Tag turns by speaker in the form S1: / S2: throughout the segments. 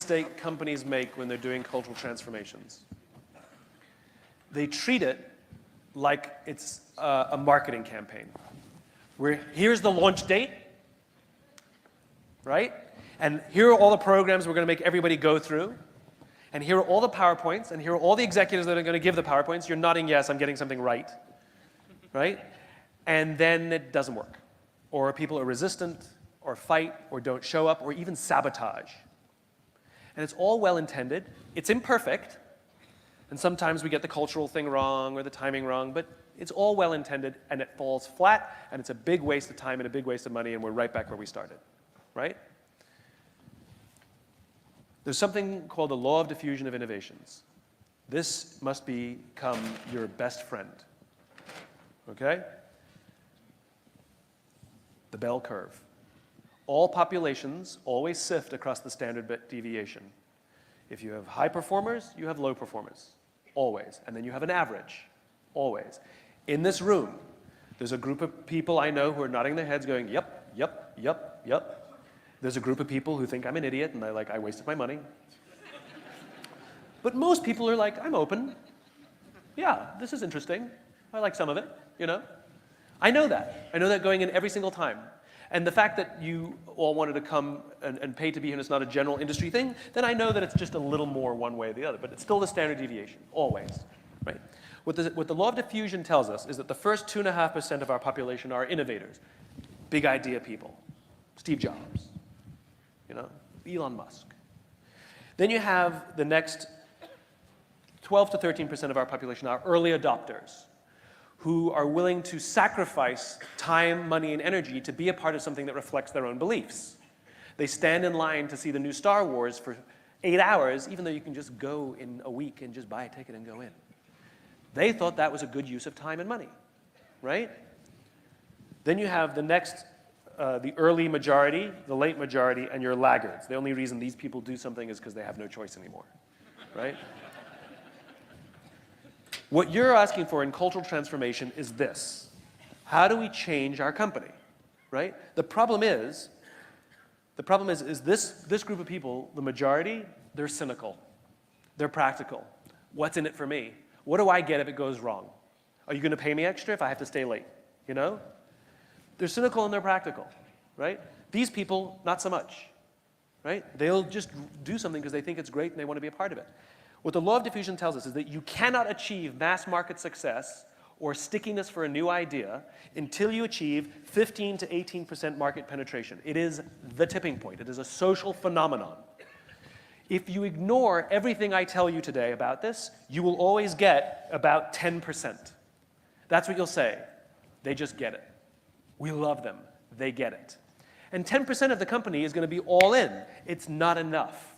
S1: mistake companies make when they're doing cultural transformations. They treat it like it's a marketing campaign. Where here's the launch date, right? And here are all the programs we're going to make everybody go through. And here are all the PowerPoints, and here are all the executives that are going to give the PowerPoints. You're nodding yes, I'm getting something right, right? And then it doesn't work. Or people are resistant, or fight, or don't show up, or even sabotage. And it's all well-intended. It's imperfect. And sometimes we get the cultural thing wrong or the timing wrong, but it's all well-intended, and it falls flat, and it's a big waste of time and a big waste of money, and we're right back where we started, right? There's something called the Law of Diffusion of innovations. This must become your best friend, okay? The bell curve. All populations always sift across the standard deviation. If you have high performers, you have low performers, always. And then you have an average, always. In this room, there's a group of people I know who are nodding their heads going, yep, yep, yep, yep. There's a group of people who think I'm an idiot and they're like, I wasted my money. But most people are like, I'm open. Yeah, this is interesting. I like some of it, you know? I know that. I know that going in every single time. And the fact that you all wanted to come and pay to be here and it's not a general industry thing, then I know that it's just a little more one way or the other. But it's still the standard deviation, always, right? What the Law of Diffusion tells us is that the first 2.5% of our population are innovators, big idea people, Steve Jobs, you know, Elon Musk. Then you have the next 12 to 13% of our population are early adopters, who are willing to sacrifice time, money, and energy to be a part of something that reflects their own beliefs. They stand in line to see the new Star Wars for 8 hours, even though you can just go in a week and just buy a ticket and go in. They thought that was a good use of time and money, right? Then you have the next, the early majority, the late majority, and your laggards. The only reason these people do something is because they have no choice anymore, right? What you're asking for in cultural transformation is this. How do we change our company, right? The problem is this group of people, the majority, they're cynical. They're practical. What's in it for me? What do I get if it goes wrong? Are you going to pay me extra if I have to stay late? You know? They're cynical and they're practical, right? These people, not so much, right? They'll just do something because they think it's great and they want to be a part of it. What the Law of Diffusion tells us is that you cannot achieve mass market success or stickiness for a new idea until you achieve 15 to 18% market penetration. It is the tipping point. It is a social phenomenon. If you ignore everything I tell you today about this, you will always get about 10%. That's what you'll say. They just get it. We love them. They get it. And 10% of the company is going to be all in. It's not enough.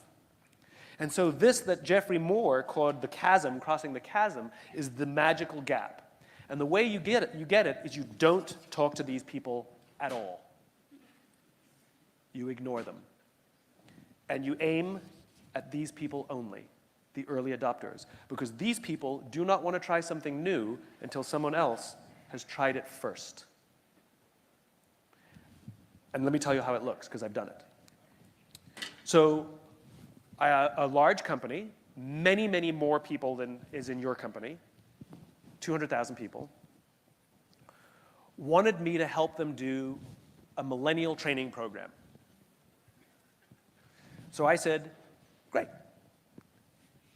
S1: And so this that Jeffrey Moore called the chasm, crossing the chasm, is the magical gap. And the way you get it is you don't talk to these people at all. You ignore them. And you aim at these people only, the early adopters, because these people do not want to try something new until someone else has tried it first. And let me tell you how it looks, because I've done it. So a large company, many, many more people than is in your company, 200,000 people, wanted me to help them do a millennial training program. So I said, great.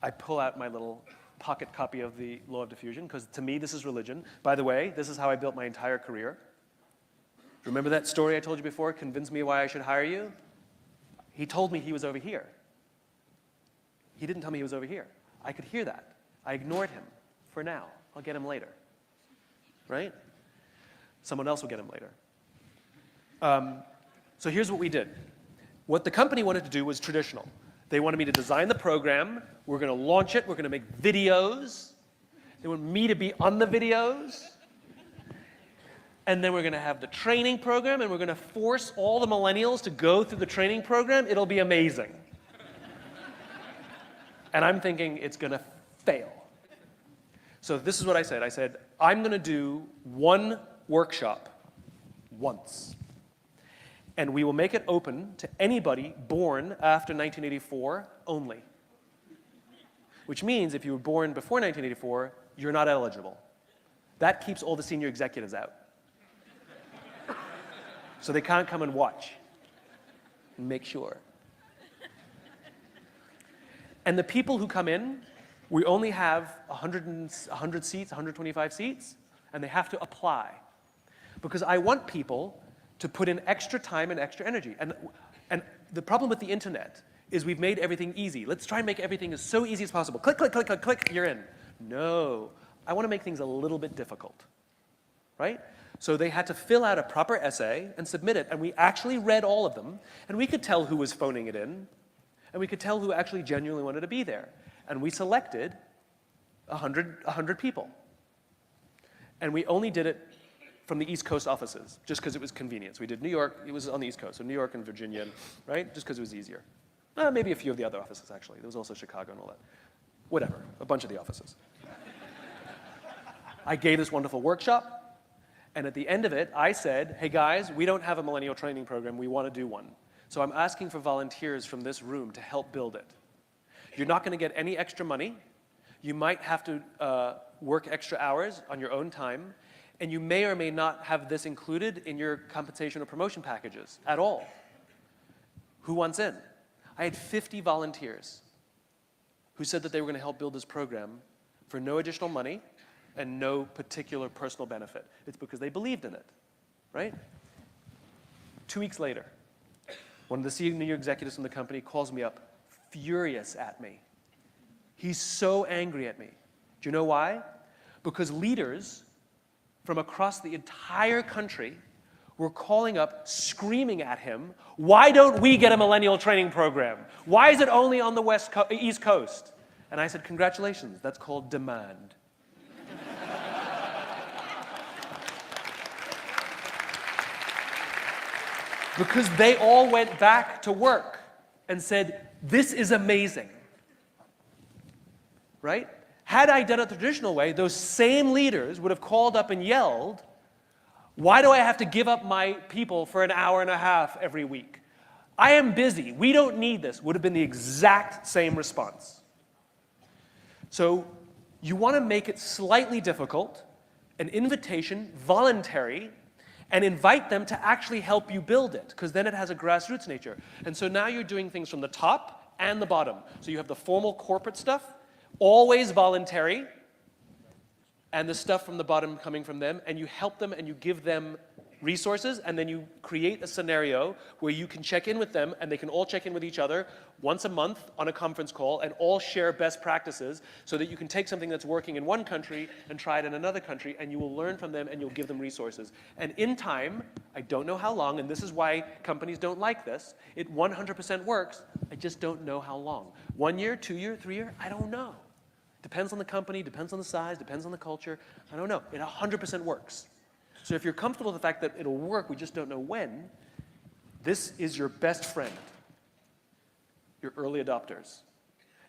S1: I pull out my little pocket copy of the Law of Diffusion, because to me, this is religion. By the way, this is how I built my entire career. Remember that story I told you before, convince me why I should hire you? He told me he was over here. He didn't tell me he was over here. I could hear that. I ignored him for now. I'll get him later, right? Someone else will get him later. So here's what we did. What the company wanted to do was traditional. They wanted me to design the program. We're going to launch it. We're going to make videos. They want me to be on the videos. And then we're going to have the training program, and we're going to force all the millennials to go through the training program. It'll be amazing. And I'm thinking it's going to fail. So this is what I said. I said, I'm going to do one workshop once. And we will make it open to anybody born after 1984 only. Which means if you were born before 1984, you're not eligible. That keeps all the senior executives out. So they can't come and watch. Make sure. And the people who come in, we only have 100 seats, 125 seats, and they have to apply. Because I want people to put in extra time and extra energy. And the problem with the internet is we've made everything easy. Let's try and make everything as so easy as possible. Click, click, click, click, click, you're in. No, I want to make things a little bit difficult, right? So they had to fill out a proper essay and submit it, and we actually read all of them, and we could tell who was phoning it in, and we could tell who actually genuinely wanted to be there. And we selected 100 people. And we only did it from the East Coast offices, just because it was convenient. So we did New York, it was on the East Coast, so New York and Virginia, right? Just because it was easier. Maybe a few of the other offices, actually. There was also Chicago and all that. Whatever, a bunch of the offices. I gave this wonderful workshop, and at the end of it, I said, hey guys, we don't have a millennial training program, we want to do one. So I'm asking for volunteers from this room to help build it. You're not going to get any extra money. You might have to work extra hours on your own time, and you may or may not have this included in your compensation or promotion packages at all. Who wants in? I had 50 volunteers who said that they were going to help build this program for no additional money and no particular personal benefit. It's because they believed in it, right? 2 weeks later, one of the senior executives from the company calls me up, furious at me. He's so angry at me. Do you know why? Because leaders from across the entire country were calling up, screaming at him, why don't we get a millennial training program? Why is it only on the East Coast? And I said, congratulations, that's called demand. Because they all went back to work and said, this is amazing, right? Had I done it the traditional way, those same leaders would have called up and yelled, why do I have to give up my people for an hour and a half every week? I am busy. We don't need this. Would have been the exact same response. So you want to make it slightly difficult, an invitation, voluntary, and invite them to actually help you build it, because then it has a grassroots nature. And so now you're doing things from the top and the bottom. So you have the formal corporate stuff, always voluntary, and the stuff from the bottom coming from them, and you help them and you give them resources, and then you create a scenario where you can check in with them, and they can all check in with each other once a month on a conference call, and all share best practices, so that you can take something that's working in one country and try it in another country, and you will learn from them and you'll give them resources. And in time, I don't know how long, and this is why companies don't like this, it 100% works, I just don't know how long. 1 year, 2 year, 3 year, I don't know. Depends on the company, depends on the size, depends on the culture. I don't know. It 100% works. So if you're comfortable with the fact that it'll work, we just don't know when, this is your best friend, your early adopters.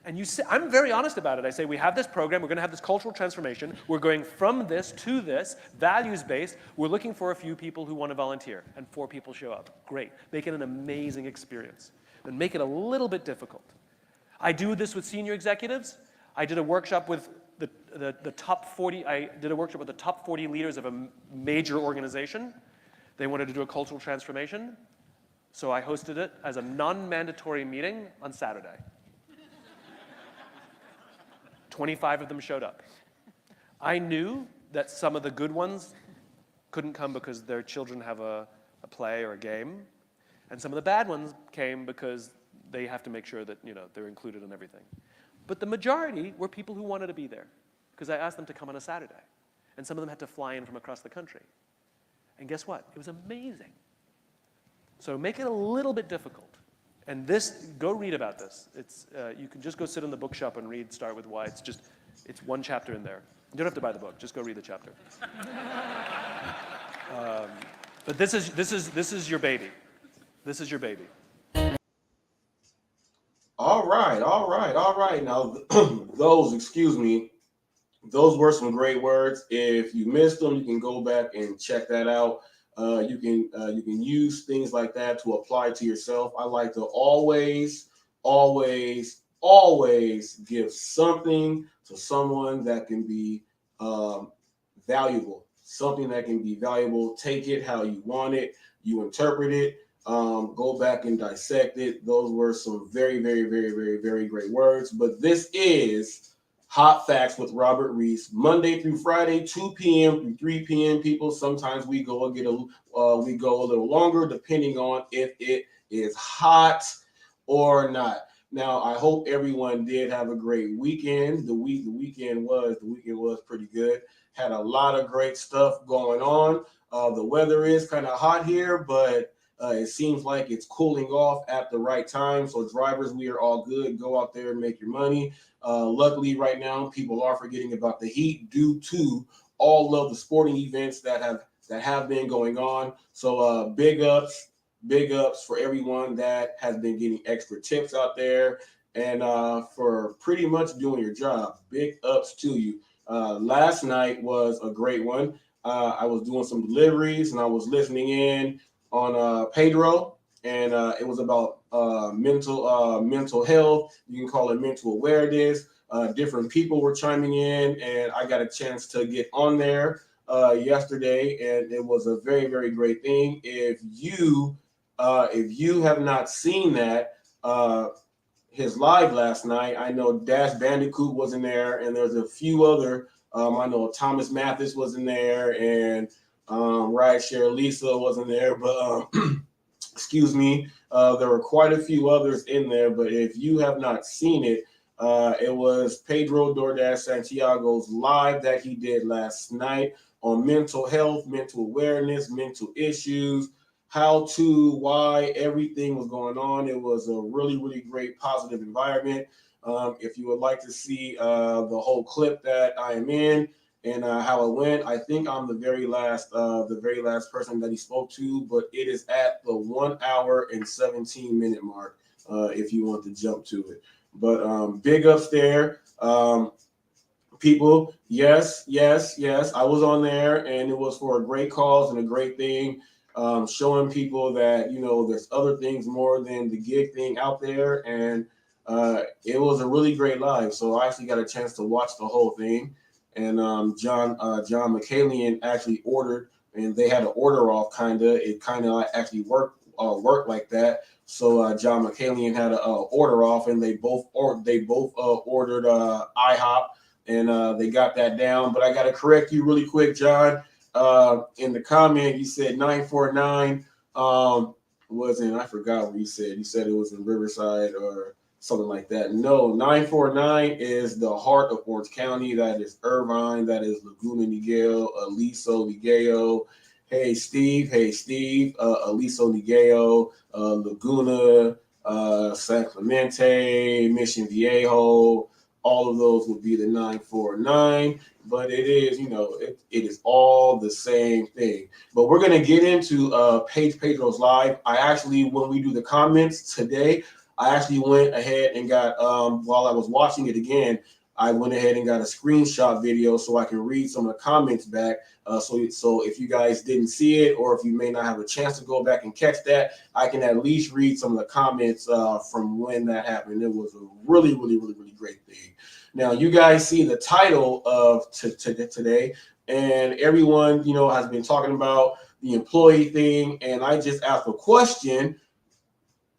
S1: And you say, I'm very honest about it. I say, we have this program, we're going to have this cultural transformation, we're going from this to this, values-based, we're looking for a few people who want to volunteer, and 4 people show up. Great. Make it an amazing experience. And make it a little bit difficult. I do this with senior executives. I did a workshop with the top 40, I did a workshop with the top 40 leaders of a major organization. They wanted to do a cultural transformation, so I hosted it as a non-mandatory meeting on Saturday. 25 of them showed up. I knew that some of the good ones couldn't come because their children have a play or a game, and some of the bad ones came because they have to make sure that, you know, they're included in everything. But the majority were people who wanted to be there, because I asked them to come on a Saturday. And some of them had to fly in from across the country. And guess what? It was amazing. So make it a little bit difficult. And this, go read about this. It's, you can just go sit in the bookshop and read Start With Why. It's 1 chapter in there. You don't have to buy the book, just go read the chapter. But this is your baby. This is your baby.
S2: All right. Now, those were some great words. If you missed them, you can go back and check that out. You can use things like that to apply to yourself. I like to always, always, always give something to someone that can be valuable. Something that can be valuable. Take it how you want it. You interpret it. Go back and dissect it. Those were some very, very, very, very, very great words. But this is Hot Facts with Robert Reese, Monday through Friday, 2 p.m. through 3 p.m. People, sometimes we go a little longer, depending on if it is hot or not. Now, I hope everyone did have a great weekend. The weekend was pretty good. Had a lot of great stuff going on. The weather is kind of hot here, but it seems like it's cooling off at the right time. So drivers, we are all good. Go out there and make your money. Luckily, right now, people are forgetting about the heat due to all of the sporting events that have been going on. So big ups for everyone that has been getting extra tips out there and for pretty much doing your job. Big ups to you. Last night was a great one. I was doing some deliveries and I was listening in on Pedro, and it was about mental health. You can call it mental awareness. Different people were chiming in, and I got a chance to get on there yesterday, and it was a very, very great thing. If you have not seen that, his live last night, I know Dash Bandicoot was in there, and there's a few other. I know Thomas Mathis was in there, and Rideshare Lisa wasn't there, but excuse me, there were quite a few others in there. But if you have not seen it, it was Pedro DoorDash Santiago's live that he did last night on mental health, mental awareness, mental issues, why everything was going on. It was a really, really great positive environment. If you would like to see the whole clip that I am in and how it went, I think I'm the very last person that he spoke to, but it is at the 1 hour and 17-minute mark if you want to jump to it. But big ups there. People, yes, I was on there, and it was for a great cause and a great thing. Showing people that, there's other things more than the gig thing out there. And it was a really great live. So I actually got a chance to watch the whole thing. And John McCallion actually ordered, and they had an order off It kind of actually worked like that. So John McCallion had an order off, and they both ordered IHOP, and they got that down. But I got to correct you really quick, John. In the comment, you said 949 wasn't, I forgot what you said. You said it was in Riverside or something like that. No, 949 is the heart of Orange County. That is Irvine. That is Laguna Niguel, Aliso, Niguel. Hey, Steve. Aliso, Niguel, Laguna, San Clemente, Mission Viejo. All of those would be the 949, but it is, it is all the same thing. But we're going to get into Pedro's live. I actually, when we do the comments today, I actually went ahead and got, while I was watching it again, I went ahead and got a screenshot video so I can read some of the comments back. So if you guys didn't see it, or if you may not have a chance to go back and catch that, I can at least read some of the comments from when that happened. It was a really, really, really, really great thing. Now, you guys see the title of today, and everyone, has been talking about the employee thing. And I just asked a question: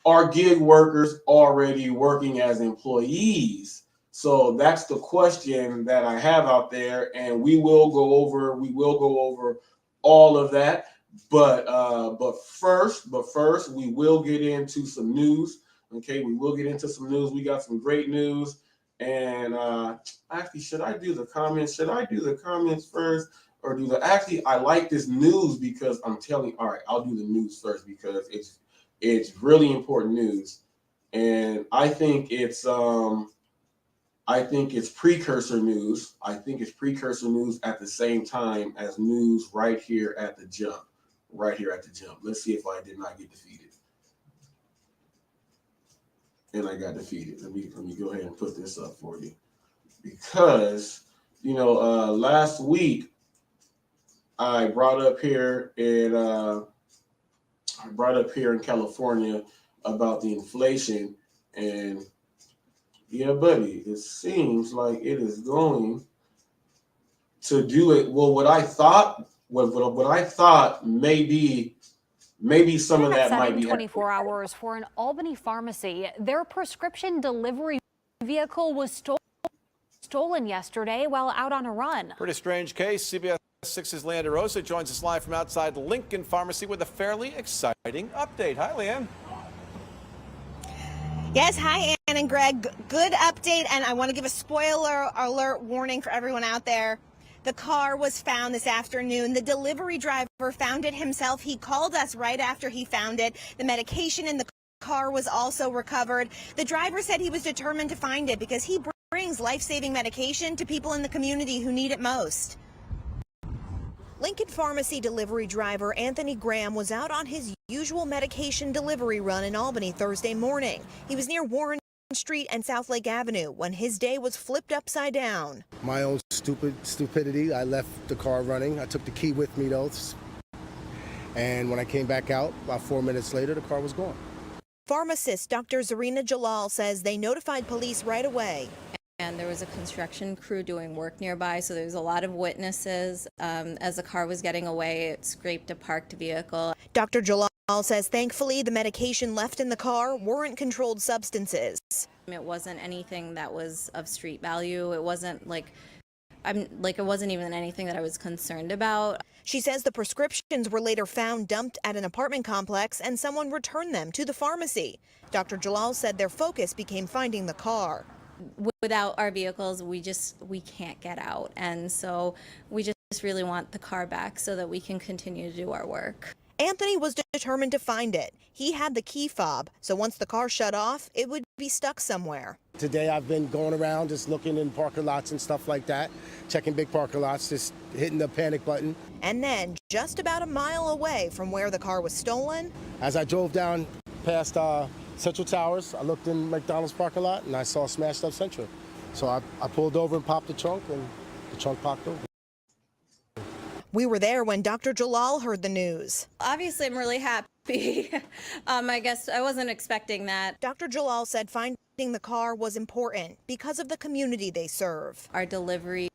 S2: are gig workers already working as employees? So that's the question that I have out there, and we will go over all of that. But first, we will get into some news. Okay, we will get into some news. We got some great news. And actually, should I do the comments? Should I do the comments first, or actually, I like this news because I'm telling you, all right, I'll do the news first because it's really important news. And I think it's precursor news. I think it's precursor news at the same time as news right here at the jump. Let's see if I did not get defeated. And I got defeated. Let me go ahead and put this up for you. Because, last week, I brought up here in California about the inflation, and yeah, buddy, it seems like it is going to do it. Well, what I thought, maybe some of that might be
S3: 24 hours for an Albany pharmacy. Their prescription delivery vehicle was stolen yesterday while out on a run.
S4: Pretty strange case. CBS 6's Leanne DeRosa joins us live from outside Lincoln Pharmacy with a fairly exciting update. Hi, Leanne.
S5: Yes, hi, Ann and Greg. Good update, and I want to give a spoiler alert warning for everyone out there. The car was found this afternoon. The delivery driver found it himself. He called us right after he found it. The medication in the car was also recovered. The driver said he was determined to find it because he brings life-saving medication to people in the community who need it most. Lincoln Pharmacy delivery driver Anthony Graham was out on his usual medication delivery run in Albany Thursday morning. He was near Warren Street and South Lake Avenue when his day was flipped upside down.
S6: My own stupidity, I left the car running. I took the key with me though, and when I came back out, about 4 minutes later, the car was gone.
S5: Pharmacist Dr. Zarina Jalal says they notified police right away.
S7: And there was a construction crew doing work nearby, so there was a lot of witnesses. As the car was getting away, it scraped a parked vehicle.
S5: Dr. Jalal says thankfully the medication left in the car weren't controlled substances.
S7: It wasn't anything that was of street value. It wasn't it wasn't even anything that I was concerned about.
S5: She says the prescriptions were later found dumped at an apartment complex and someone returned them to the pharmacy. Dr. Jalal said their focus became finding the car.
S7: Without our vehicles, we can't get out. And so we just really want the car back so that we can continue to do our work.
S5: Anthony was determined to find it. He had the key fob, so once the car shut off, it would be stuck somewhere.
S6: Today I've been going around just looking in parking lots and stuff like that, checking big parking lots, just hitting the panic button.
S5: And then, just about a mile away from where the car was stolen,
S6: as I drove down past Central Towers, I looked in McDonald's parking lot and I saw smashed up Central. So I pulled over and popped the trunk, and the trunk popped over.
S5: we were there when Dr. Jalal heard the news.
S7: Obviously, I'm really happy. I guess I wasn't expecting that.
S5: Dr. Jalal said finding the car was important because of the community they serve.
S7: Our deliveries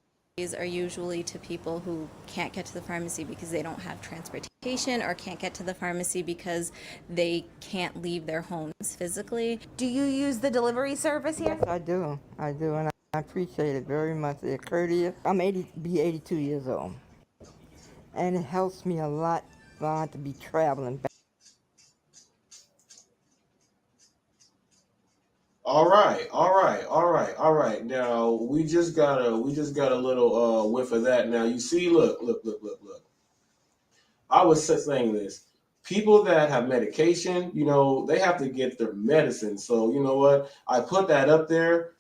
S7: are usually to people who can't get to the pharmacy because they don't have transportation, or can't get to the pharmacy because they can't leave their homes physically.
S5: Do you use the delivery service here?
S8: Yes, I do, and I appreciate it very much. They're courteous. I'm 82 years old, and it helps me a lot to be traveling back.
S2: All right. Now we just got a little whiff of that. Now you see, look. I was saying this. People that have medication, they have to get their medicine. So you know what? I put that up there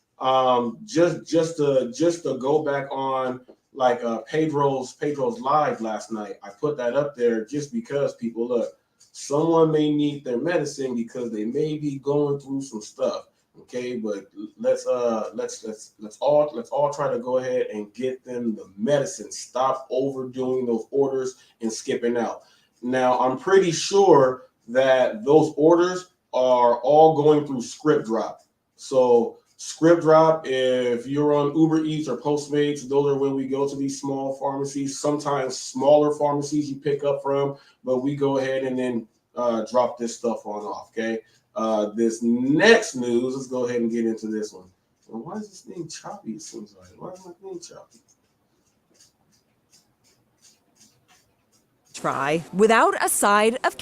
S2: just to go back on like Pedro's live last night. I put that up there just because people, look, someone may need their medicine because they may be going through some stuff. Okay, but let's all try to go ahead and get them the medicine. Stop overdoing those orders and skipping out. Now, I'm pretty sure that those orders are all going through Script Drop. So Script Drop, if you're on Uber Eats or Postmates, those are when we go to these small pharmacies. Sometimes smaller pharmacies you pick up from, but we go ahead and then drop this stuff on off. Okay. This next news, let's go ahead and get into this one. Well, why is this thing choppy? It seems like. Why is my thing choppy?
S9: Try without a side of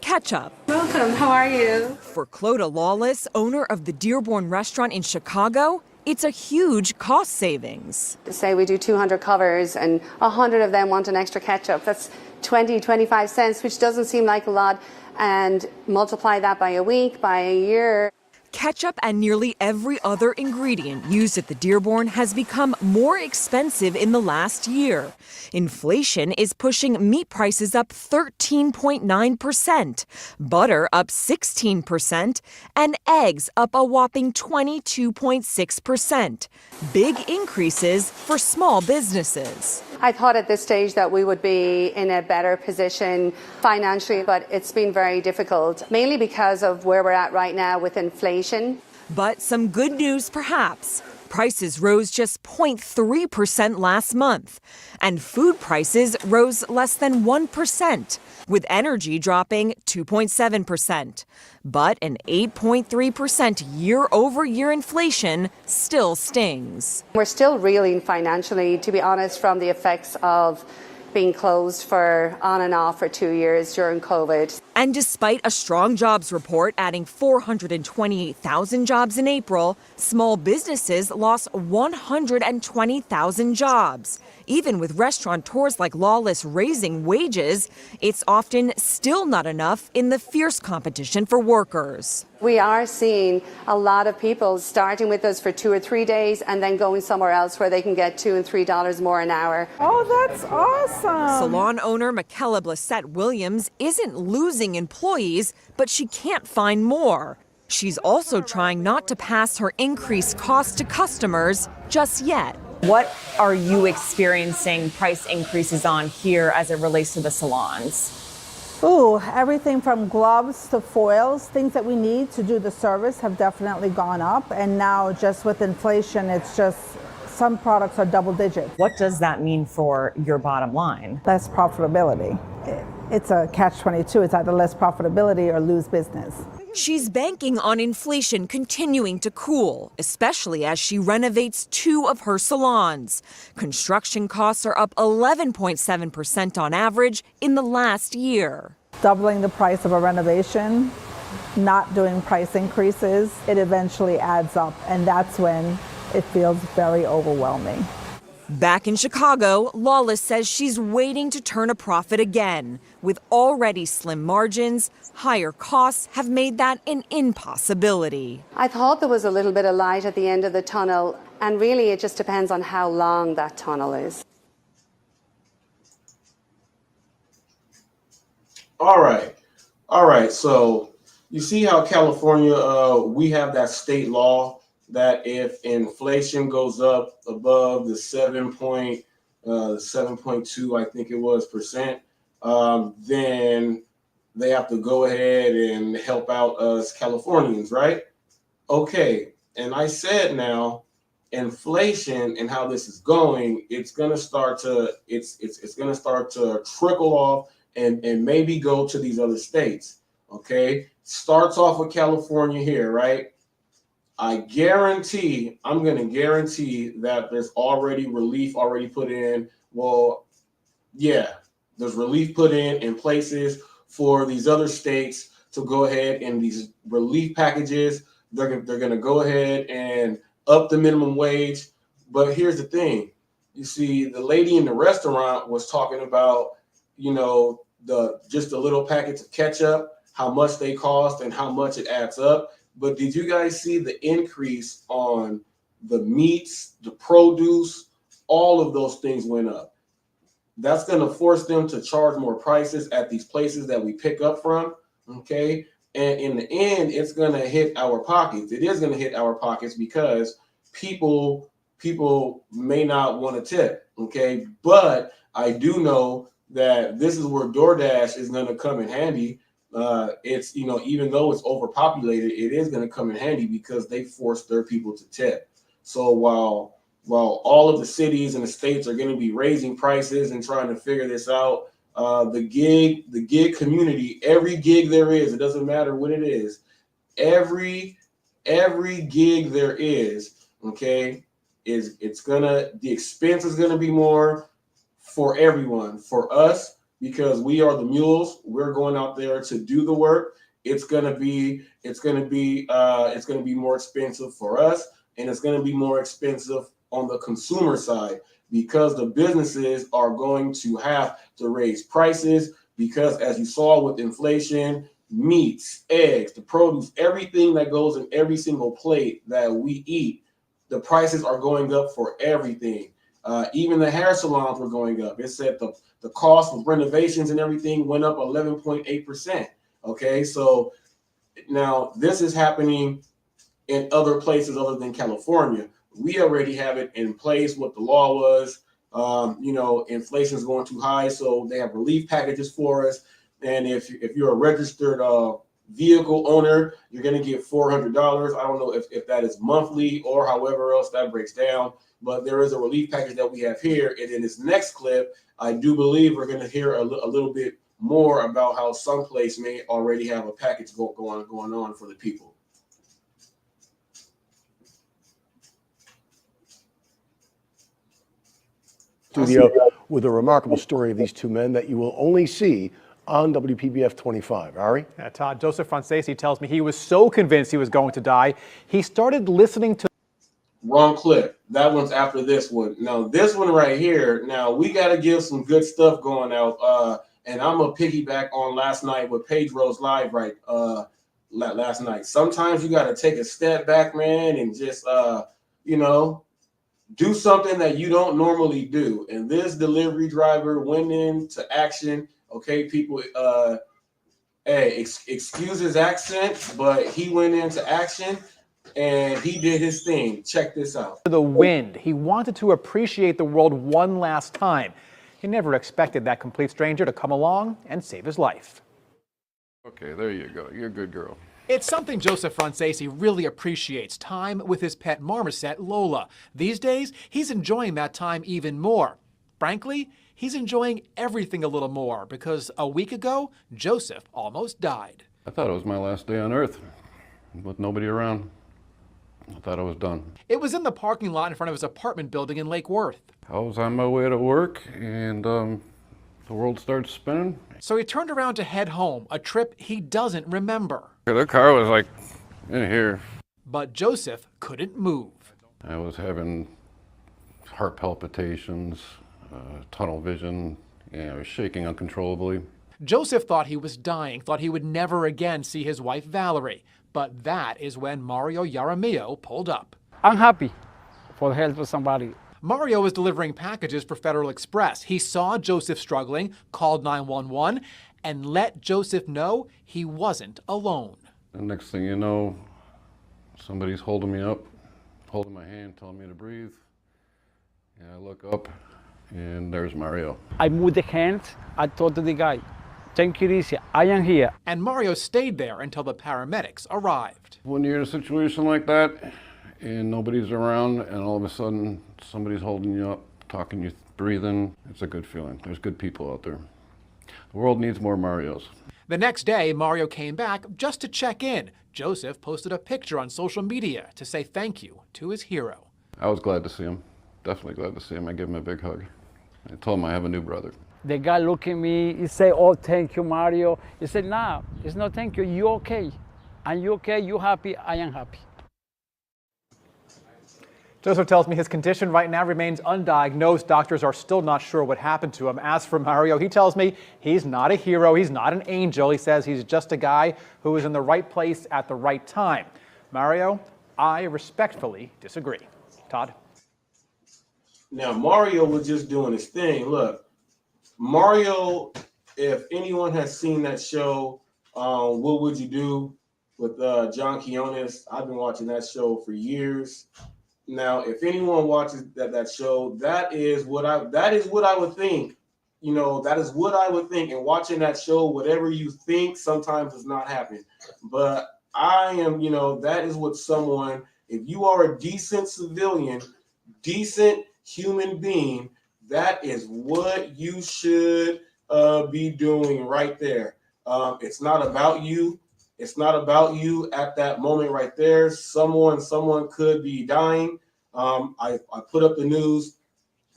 S9: ketchup.
S10: Welcome, how are you?
S9: For Clodagh Lawless, owner of the Dearborn restaurant in Chicago, it's a huge cost savings.
S10: Say we do 200 covers and 100 of them want an extra ketchup. That's 25 cents, which doesn't seem like a lot. And multiply that by a week, by a year.
S9: Ketchup and nearly every other ingredient used at the Dearborn has become more expensive in the last year. Inflation is pushing meat prices up 13.9%, butter up 16%, and eggs up a whopping 22.6%. Big increases for small businesses.
S10: I thought at this stage that we would be in a better position financially, but it's been very difficult, mainly because of where we're at right now with inflation.
S9: But some good news, perhaps. Prices rose just 0.3% last month, and food prices rose less than 1%, with energy dropping 2.7%. But an 8.3% year-over-year inflation still stings.
S10: We're still reeling financially, to be honest, from the effects of being closed for on and off for 2 years during COVID.
S9: And despite a strong jobs report adding 428,000 jobs in April, small businesses lost 120,000 jobs. Even with restaurateurs like Lawless raising wages, it's often still not enough in the fierce competition for workers.
S10: We are seeing a lot of people starting with us for 2 or 3 days and then going somewhere else where they can get $2 and $3 more an hour.
S11: Oh, that's awesome.
S9: Salon owner Michaela Blissett Williams isn't losing employees, but she can't find more. She's also trying not to pass her increased cost to customers just yet.
S12: What are you experiencing price increases on here as it relates to the salons?
S11: Ooh, everything from gloves to foils, things that we need to do the service have definitely gone up. And now just with inflation, it's just some products are double digits.
S12: What does that mean for your bottom line?
S11: Less profitability. It's a catch-22. It's either less profitability or lose business.
S9: She's banking on inflation continuing to cool, especially as she renovates 2 of her salons. Construction costs are up 11.7% on average in the last year.
S11: Doubling the price of a renovation, not doing price increases, it eventually adds up, and that's when it feels very overwhelming.
S9: Back in Chicago, Lawless says she's waiting to turn a profit again. With already slim margins, higher costs have made that an impossibility.
S10: I thought there was a little bit of light at the end of the tunnel, and really it just depends on how long that tunnel is.
S2: All right. So you see how California, we have that state law that if inflation goes up above the 7.2, I think it was, percent, then they have to go ahead and help out us Californians, right? Okay, and I said now, inflation and how this is going, it's gonna start to trickle off and maybe go to these other states. Okay, starts off with California here, right? I'm going to guarantee that there's already relief already put in. Well, yeah, there's relief put in places for these other states to go ahead, and these relief packages, they're going to go ahead and up the minimum wage. But here's the thing. You see, the lady in the restaurant was talking about, just the little packets of ketchup, how much they cost and how much it adds up. But did you guys see the increase on the meats, the produce? All of those things went up. That's going to force them to charge more prices at these places that we pick up from, okay? And in the end, it's going to hit our pockets. It is going to hit our pockets because people may not want to tip, okay? But I do know that this is where DoorDash is going to come in handy. It's, even though it's overpopulated, it is going to come in handy because they force their people to tip. So while all of the cities and the states are going to be raising prices and trying to figure this out, the gig community, every gig there is, it doesn't matter what it is, every gig there is, okay, the expense is going to be more for everyone, for us, because we are the mules. We're going out there to do the work. It's gonna be more expensive for us, and it's gonna be more expensive on the consumer side because the businesses are going to have to raise prices because, as you saw with inflation, meats, eggs, the produce, everything that goes in every single plate that we eat, the prices are going up for everything. Even the hair salons were going up. It said the cost of renovations and everything went up 11.8%. Okay, so now this is happening in other places other than California. We already have it in place what the law was. Inflation is going too high, so they have relief packages for us. And if you're a registered vehicle owner, you're going to get $400. I don't know if that is monthly or however else that breaks down, but there is a relief package that we have here. And in this next clip, I do believe we're going to hear a little bit more about how some place may already have a package going on for the people.
S13: Studio with a remarkable story of these two men that you will only see on WPBF 25. Ari?
S14: Yeah, Todd, Joseph Francesi tells me he was so convinced he was going to die, he started listening to...
S2: Wrong clip. That one's after this one. Now, this one right here, now we got to give some good stuff going out. And I'm going to piggyback on last night with Pedro's live last night. Sometimes you got to take a step back, man, and just, do something that you don't normally do. And this delivery driver went into action. Okay, people, excuse his accent, but he went into action and he did his thing. Check this out.
S14: The wind. He wanted to appreciate the world one last time. He never expected that complete stranger to come along and save his life.
S15: Okay, there you go. You're a good girl.
S14: It's something Joseph Francesi really appreciates, time with his pet marmoset, Lola. These days, he's enjoying that time even more. Frankly, he's enjoying everything a little more because a week ago, Joseph almost died.
S15: I thought it was my last day on Earth with nobody around. I thought I was done.
S14: It was in the parking lot in front of his apartment building in Lake Worth.
S15: I was on my way to work and the world started spinning.
S14: So he turned around to head home, a trip he doesn't remember.
S15: The car was like in here.
S14: But Joseph couldn't move.
S15: I was having heart palpitations, tunnel vision, and I was shaking uncontrollably.
S14: Joseph thought he was dying, thought he would never again see his wife Valerie. But that is when Mario Jaramillo pulled up.
S16: I'm happy for the help of somebody.
S14: Mario was delivering packages for Federal Express. He saw Joseph struggling, called 911, and let Joseph know he wasn't alone.
S15: The next thing you know, somebody's holding me up, holding my hand, telling me to breathe. And I look up, and there's Mario.
S16: I moved the hands. I told the guy, "Thank you, Reese. I am here."
S14: And Mario stayed there until the paramedics arrived.
S15: When you're in a situation like that, and nobody's around, and all of a sudden somebody's holding you up, talking you, breathing, it's a good feeling. There's good people out there. The world needs more Marios.
S14: The next day, Mario came back just to check in. Joseph posted a picture on social media to say thank you to his hero.
S15: I was glad to see him. Definitely glad to see him. I gave him a big hug. I told him I have a new brother.
S16: The guy looked at me, he said, "Oh, thank you, Mario." He said, "No, it's not thank you. You okay? And you okay? You happy? I am happy."
S14: Joseph tells me his condition right now remains undiagnosed. Doctors are still not sure what happened to him. As for Mario, he tells me he's not a hero, he's not an angel. He says he's just a guy who was in the right place at the right time. Mario, I respectfully disagree. Todd?
S2: Now, Mario was just doing his thing. Look, Mario, if anyone has seen that show, What Would You Do with John Quinones, I've been watching that show for years. Now, if anyone watches that show, that is what I would think. You know, that is what I would think. And watching that show, whatever you think sometimes does not happen. But I am, that is what someone, if you are a decent civilian, decent human being, that is what you should be doing right there. It's not about you. It's not about you at that moment right there. Someone could be dying. I put up the news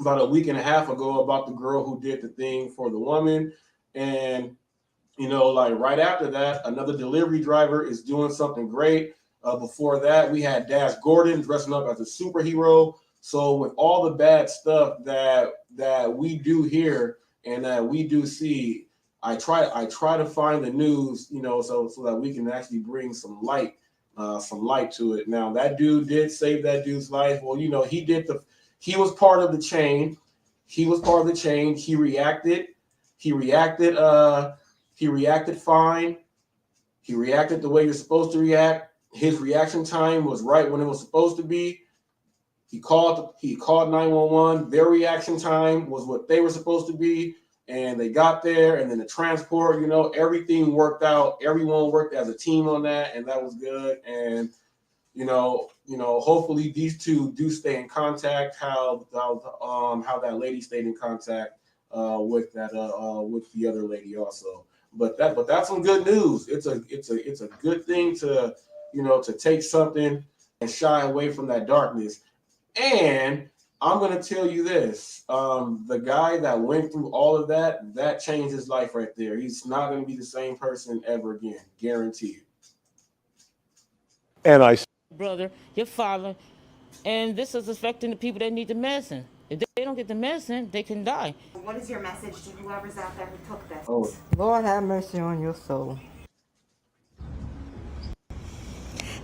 S2: about a week and a half ago about the girl who did the thing for the woman. And, right after that, another delivery driver is doing something great. Before that, we had Dash Gordon dressing up as a superhero. So with all the bad stuff that we do here and that we do see, I try to find the news, so that we can actually bring some light to it. Now, that dude did save that dude's life. Well, he was part of the chain. He was part of the chain. He reacted fine. He reacted the way you're supposed to react. His reaction time was right when it was supposed to be. He called 911. Their reaction time was what they were supposed to be, and they got there. And then the transport, you know, everything worked out. Everyone worked as a team on that, and that was good. And hopefully these two do stay in contact. How that lady stayed in contact with the other lady also. But that's some good news. It's a good thing to take something and shy away from that darkness. And I'm going to tell you this, the guy that went through all of that changed his life right there. He's not going to be the same person ever again, guaranteed.
S13: And I
S17: brother, your father, and this is affecting the people that need the medicine. If they don't get the medicine, they can die.
S5: What is your message to whoever's out there who took this?
S2: Oh.
S8: Lord have mercy on your soul.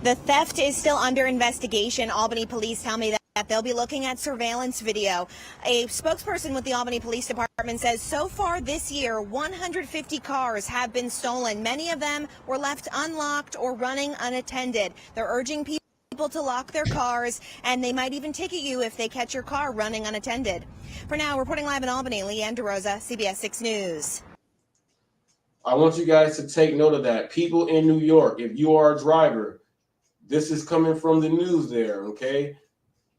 S5: The theft is still under investigation. Albany police tell me that they'll be looking at surveillance video. A spokesperson with the Albany Police Department says so far this year, 150 cars have been stolen. Many of them were left unlocked or running unattended. They're urging people to lock their cars, and they might even ticket you if they catch your car running unattended. For now, reporting live in Albany, Leanne DeRosa, CBS 6 News.
S2: I want you guys to take note of that. People in New York, if you are a driver, this is coming from the news there, okay?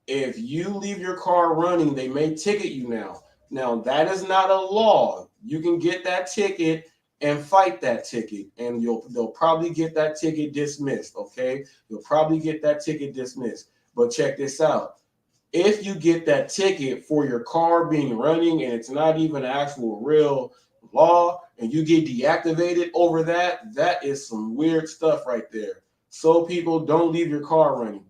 S2: If you leave your car running, they may ticket you now. Now, that is not a law. You can get that ticket and fight that ticket, and they'll probably get that ticket dismissed, okay? You'll probably get that ticket dismissed. But check this out. If you get that ticket for your car being running and it's not even an actual real law, and you get deactivated over that, that is some weird stuff right there. So people, don't leave your car running.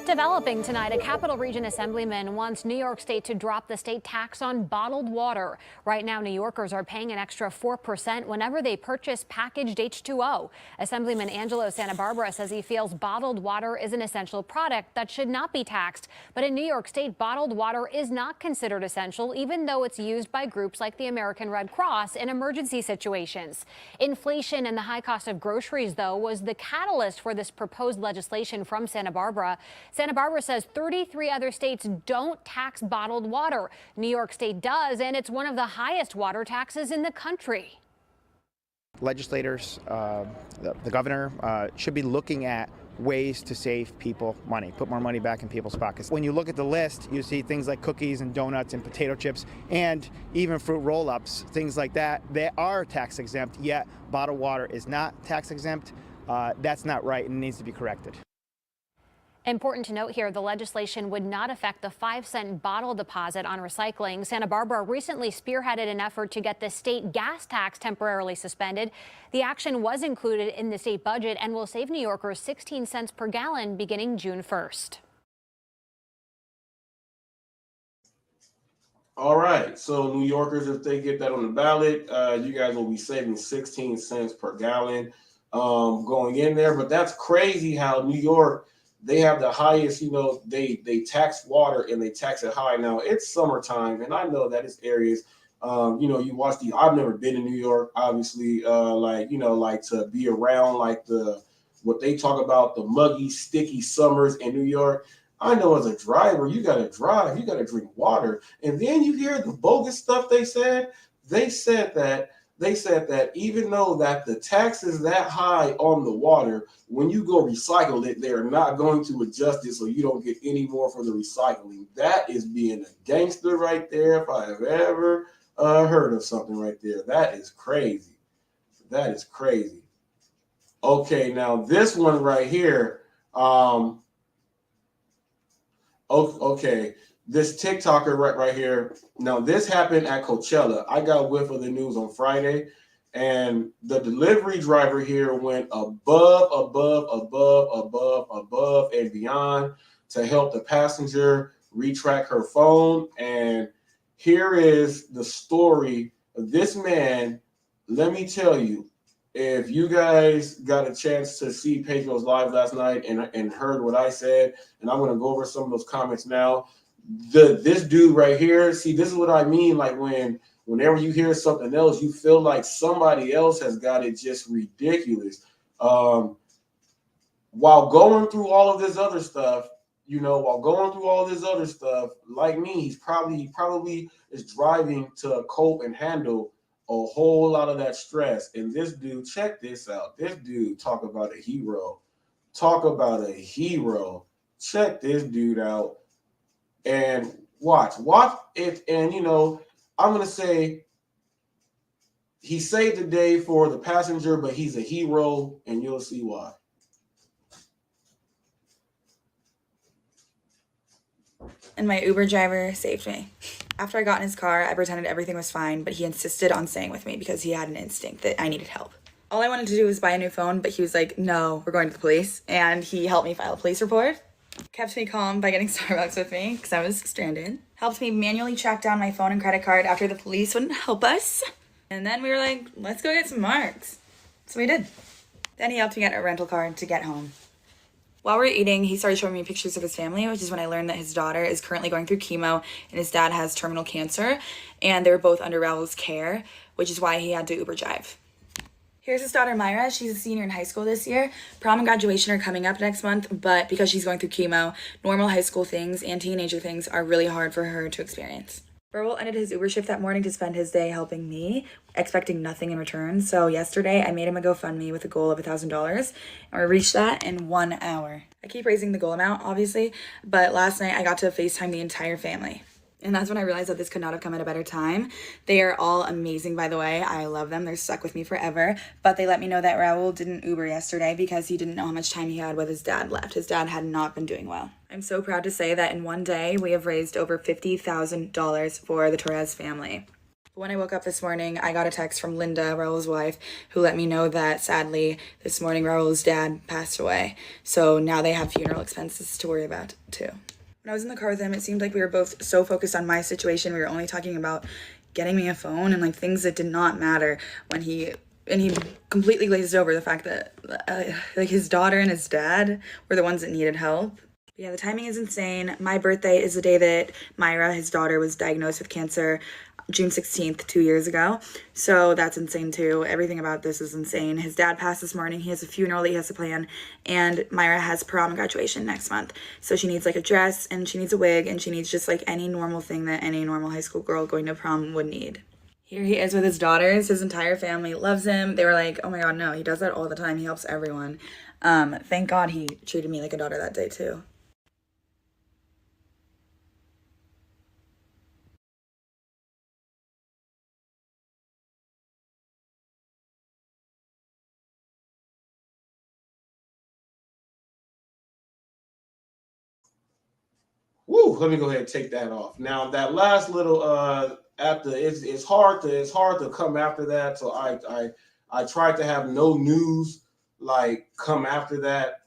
S3: Developing tonight, a Capital Region assemblyman wants New York State to drop the state tax on bottled water. Right now, New Yorkers are paying an extra 4% whenever they purchase packaged H2O. Assemblyman Angelo Santa Barbara says he feels bottled water is an essential product that should not be taxed. But in New York State, bottled water is not considered essential, even though it's used by groups like the American Red Cross in emergency situations. Inflation and the high cost of groceries, though, was the catalyst for this proposed legislation from Santa Barbara. Santa Barbara says 33 other states don't tax bottled water. New York State does, and it's one of the highest water taxes in the country.
S18: Legislators, the governor should be looking at ways to save people money, put more money back in people's pockets. When you look at the list, you see things like cookies and donuts and potato chips and even fruit roll-ups, things like that. They are tax exempt, yet bottled water is not tax exempt. That's not right and needs to be corrected.
S3: Important to note here, the legislation would not affect the 5-cent bottle deposit on recycling. Santa Barbara recently spearheaded an effort to get the state gas tax temporarily suspended. The action was included in the state budget and will save New Yorkers 16 cents per gallon beginning June 1st.
S2: All right, so New Yorkers, if they get that on the ballot, you guys will be saving 16 cents per gallon going in there. But that's crazy how New York, they have the highest, they tax water and they tax it high. Now, it's summertime, and I know that it's areas, you watch I've never been in New York, obviously, like to be around what they talk about, the muggy, sticky summers in New York. I know as a driver, you got to drive, you got to drink water. And then you hear the bogus stuff they said. They said that even though that the tax is that high on the water, when you go recycle it, they're not going to adjust it so you don't get any more for the recycling. That is being a gangster right there, if I have ever heard of something right there. That is crazy. That is crazy. Okay, now this one right here, okay, this TikToker right here. Now, this happened at Coachella. I got a whiff of the news on Friday, and the delivery driver here went above and beyond to help the passenger retrack her phone. And here is the story of this man. Let me tell you, if you guys got a chance to see Pedro's live last night and heard what I said, and I'm going to go over some of those comments now. This dude right here, see, this is what I mean. Like whenever you hear something else, you feel like somebody else has got it just ridiculous. While going through all of this other stuff, you know, while going through all this other stuff, like me, he probably is driving to cope and handle a whole lot of that stress. And this dude, check this out. This dude, talk about a hero. Talk about a hero. Check this dude out and watch it. And, you know, I'm going to say he saved the day for the passenger, but he's a hero, and you'll see why.
S19: And my Uber driver saved me. After I got in his car, I pretended everything was fine, but he insisted on staying with me because he had an instinct that I needed help. All I wanted to do was buy a new phone, but he was like, no, we're going to the police. And he helped me file a police report. Kept me calm by getting Starbucks with me because I was stranded. Helped me manually track down my phone and credit card after the police wouldn't help us. And then we were like, let's go get some marks. So we did. Then he helped me get a rental car to get home. While we were eating, he started showing me pictures of his family, which is when I learned that his daughter is currently going through chemo and his dad has terminal cancer, and they were both under Raul's care, which is why he had to Uber drive. Here's his daughter, Myra. She's a senior in high school this year. Prom and graduation are coming up next month, but because she's going through chemo, normal high school things and teenager things are really hard for her to experience. Raul ended his Uber shift that morning to spend his day helping me, expecting nothing in return. So yesterday, I made him a GoFundMe with a goal of $1,000, and we reached that in 1 hour. I keep raising the goal amount, obviously, but last night I got to FaceTime the entire family. And that's when I realized that this could not have come at a better time. They are all amazing, by the way. I love them. They're stuck with me forever. But they let me know that Raul didn't Uber yesterday because he didn't know how much time he had with his dad left. His dad had not been doing well. I'm so proud to say that in one day, we have raised over $50,000 for the Torres family. When I woke up this morning, I got a text from Linda, Raul's wife, who let me know that sadly, this morning Raul's dad passed away. So now they have funeral expenses to worry about too. When I was in the car with him, it seemed like we were both so focused on my situation. We were only talking about getting me a phone and like things that did not matter when he completely glazed over the fact that like his daughter and his dad were the ones that needed help. But yeah, the timing is insane. My birthday is the day that Myra, his daughter, was diagnosed with cancer, June 16th, 2 years ago. So that's insane too. Everything about this is insane. His dad passed this morning. He has a funeral that he has to plan. And Myra has prom and graduation next month. So she needs like a dress and she needs a wig and she needs just like any normal thing that any normal high school girl going to prom would need. Here he is with his daughters. His entire family loves him. They were like, oh my God, no, he does that all the time. He helps everyone. Thank God he treated me like a daughter that day too.
S2: Woo, let me go ahead and take that off. Now that last little after it's hard to come after that. So I tried to have no news like come after that.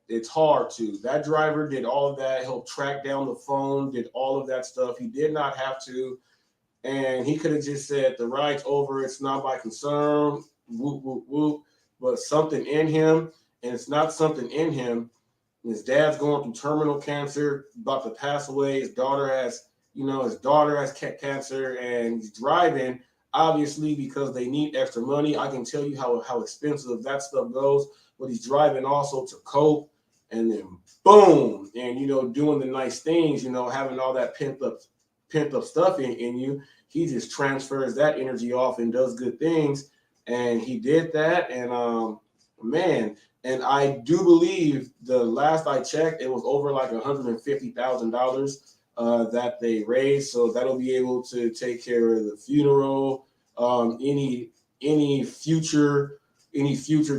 S2: It's hard to. That driver did all of that, helped track down the phone, did all of that stuff. He did not have to. And he could have just said the ride's over, it's not my concern, whoop, whoop, whoop. But something in him, and it's not something in him. His dad's going through terminal cancer, about to pass away. His daughter has cancer, and he's driving, obviously, because they need extra money. I can tell you how expensive that stuff goes, but he's driving also to cope, and then boom, and, doing the nice things, having all that pent up stuff in you. He just transfers that energy off and does good things. And he did that. And, man, and I do believe the last I checked, it was over like $150,000 that they raised. So that'll be able to take care of the funeral, any future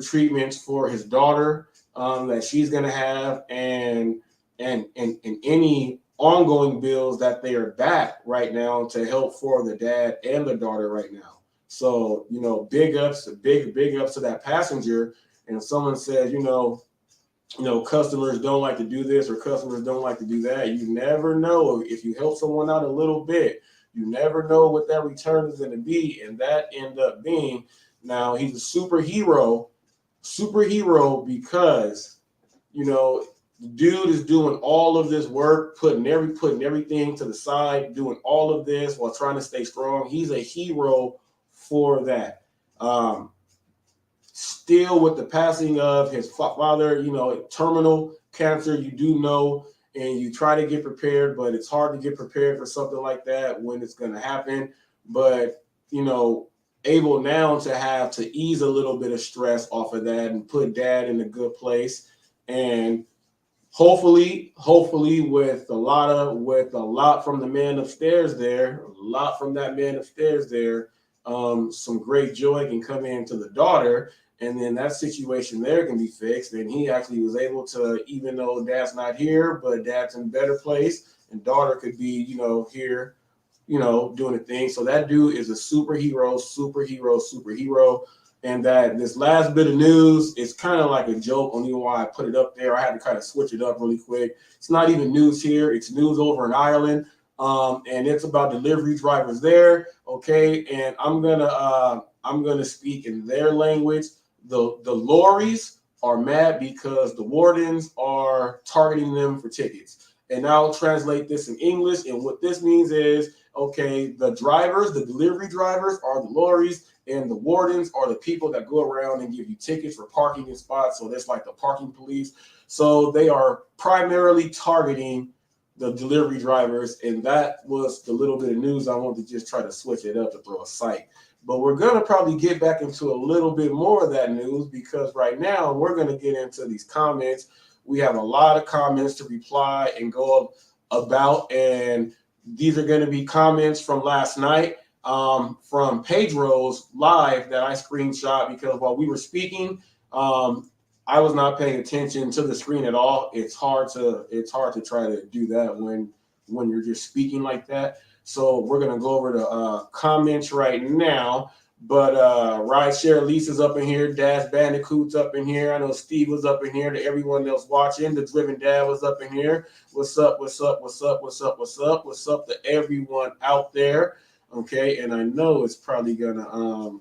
S2: treatments for his daughter that she's gonna have, and any ongoing bills that they are back right now to help for the dad and the daughter right now. So big ups to that passenger. And if someone says, customers don't like to do this or customers don't like to do that, you never know. If you help someone out a little bit, you never know what that return is going to be. And that ended up being, now he's a superhero because, the dude is doing all of this work, putting everything to the side, doing all of this while trying to stay strong. He's a hero for that. Still with the passing of his father, terminal cancer, you do know, and you try to get prepared, but it's hard to get prepared for something like that when it's going to happen. But, you know, able now to have to ease a little bit of stress off of that and put dad in a good place. And hopefully with a lot from the man upstairs there, a lot from that man upstairs there, some great joy can come into the daughter, and then that situation there can be fixed. And he actually was able to, even though dad's not here, but dad's in a better place, and daughter could be, you know, here, you know, doing a thing. So that dude is a superhero. And that this last bit of news is kind of like a joke, only why I put it up there. I had to kind of switch it up really quick. It's not even news here. It's news over in Ireland. And it's about delivery drivers there. Okay. And I'm gonna speak in their language. The lorries are mad because the wardens are targeting them for tickets. And I'll translate this in English. And what this means is, okay, the drivers, the delivery drivers are the lorries, and the wardens are the people that go around and give you tickets for parking in spots. So that's like the parking police. So they are primarily targeting the delivery drivers. And that was the little bit of news. I wanted to just try to switch it up to throw a sight. But we're going to probably get back into a little bit more of that news, because right now we're going to get into these comments. We have a lot of comments to reply and go about. And these are going to be comments from last night. From Pedro's live that I screenshot, because while we were speaking, I was not paying attention to the screen at all. It's hard to try to do that when you're just speaking like that. So we're gonna go over the comments right now. But Rideshare Lisa's up in here, Dash Bandicoot's up in here. I know Steve was up in here. To everyone else watching, the Driven Dad was up in here. What's up? What's up? What's up? What's up? What's up? What's up to everyone out there? Okay, and I know it's probably gonna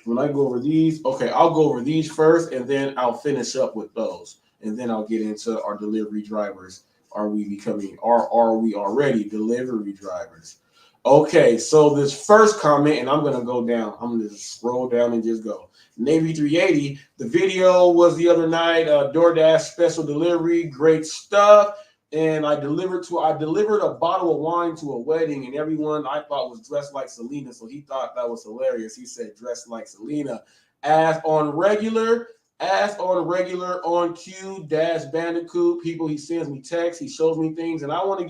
S2: when I go over these, okay, I'll go over these first, and then I'll finish up with those, and then I'll get into our delivery drivers. Are we already delivery drivers? Okay, so this first comment, and I'm gonna go down. I'm gonna just scroll down and just go. Navy 380. The video was the other night. DoorDash special delivery, great stuff. And I delivered a bottle of wine to a wedding, and everyone I thought was dressed like Selena, so he thought that was hilarious. He said dressed like Selena. As on regular on cue, Dash Bandicoot, people, he sends me texts, he shows me things, and I want to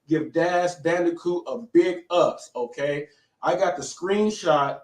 S2: give Dash Bandicoot a big ups, okay? I got the screenshot,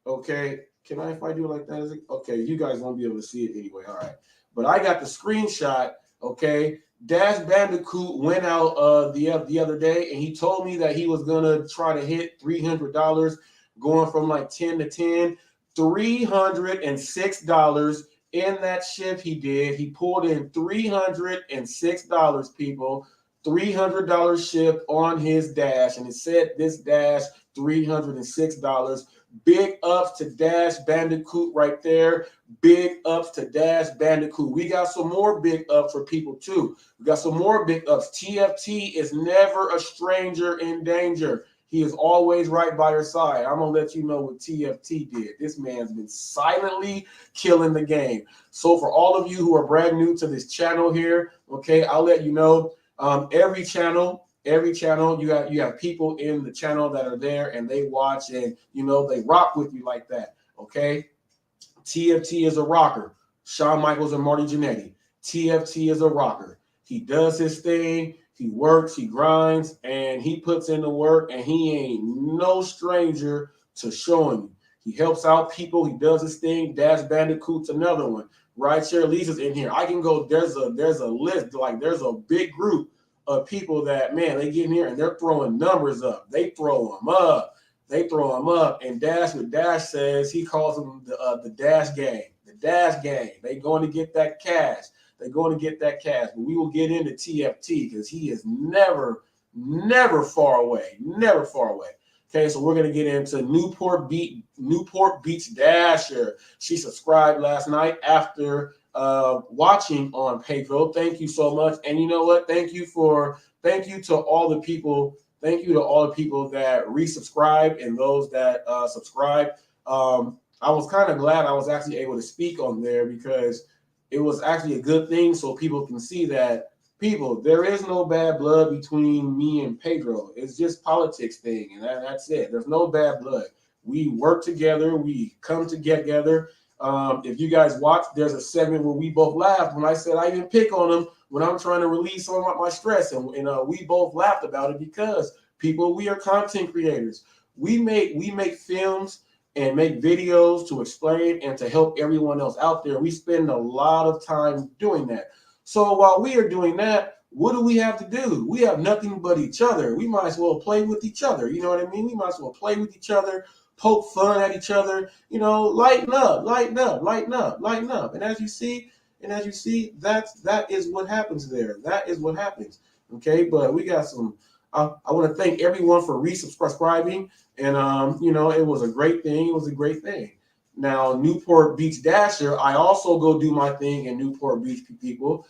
S2: okay? Can I, if I do it like that, is it? Okay, you guys won't be able to see it anyway, all right. But I got the screenshot, okay? Dash Bandicoot went out the other day, and he told me that he was gonna try to hit $300, going from like 10 to 10, $306 in that shift he did. He pulled in $306, people, $300 shift on his Dash, and it said this Dash $306. Big ups to Dash Bandicoot right there. Big ups to Dash Bandicoot. We got some more big ups for people too. We got some more big ups. TFT is never a stranger in danger. He is always right by your side. I'm going to let you know what TFT did. This man's been silently killing the game. So for all of you who are brand new to this channel here, okay, I'll let you know, every channel, you have people in the channel that are there, and they watch, and, you know, they rock with you like that, okay? TFT is a rocker. Shawn Michaels and Marty Jannetty. TFT is a rocker. He does his thing. He works, he grinds, and he puts in the work, and he ain't no stranger to showing you. He helps out people. He does his thing. Dash Bandicoot's another one. Rideshare Lisa's in here. I can go, there's a list, like there's a big group of people that, man, they get in here and they're throwing numbers up. They throw them up. And Dash, what Dash says, he calls them the Dash Gang. The Dash Gang. They going to get that cash. But we will get into TFT because he is never far away. Okay, so we're going to get into Newport Beach Dasher. She subscribed last night after watching on Pedro. Thank you so much. And you know what? Thank you to all the people that resubscribed and those that subscribed. I was kind of glad I was actually able to speak on there, because it was actually a good thing, so people can see that there is no bad blood between me and Pedro. It's just politics thing, and that's it. There's no bad blood. We work together. We come together. If you guys watch, there's a segment where we both laughed when I said I even pick on him when I'm trying to release some of my stress, and we both laughed about it because we are content creators. We make films and make videos to explain and to help everyone else out there. We spend a lot of time doing that. So while we are doing that, what do we have to do? We have nothing but each other. We might as well play with each other. You know what I mean? We might as well play with each other, poke fun at each other, lighten up. And as you see, that is what happens there. That is what happens. Okay, but we got some. I want to thank everyone for resubscribing, and it was a great thing. It was a great thing. Now, Newport Beach Dasher, I also go do my thing in Newport Beach, people.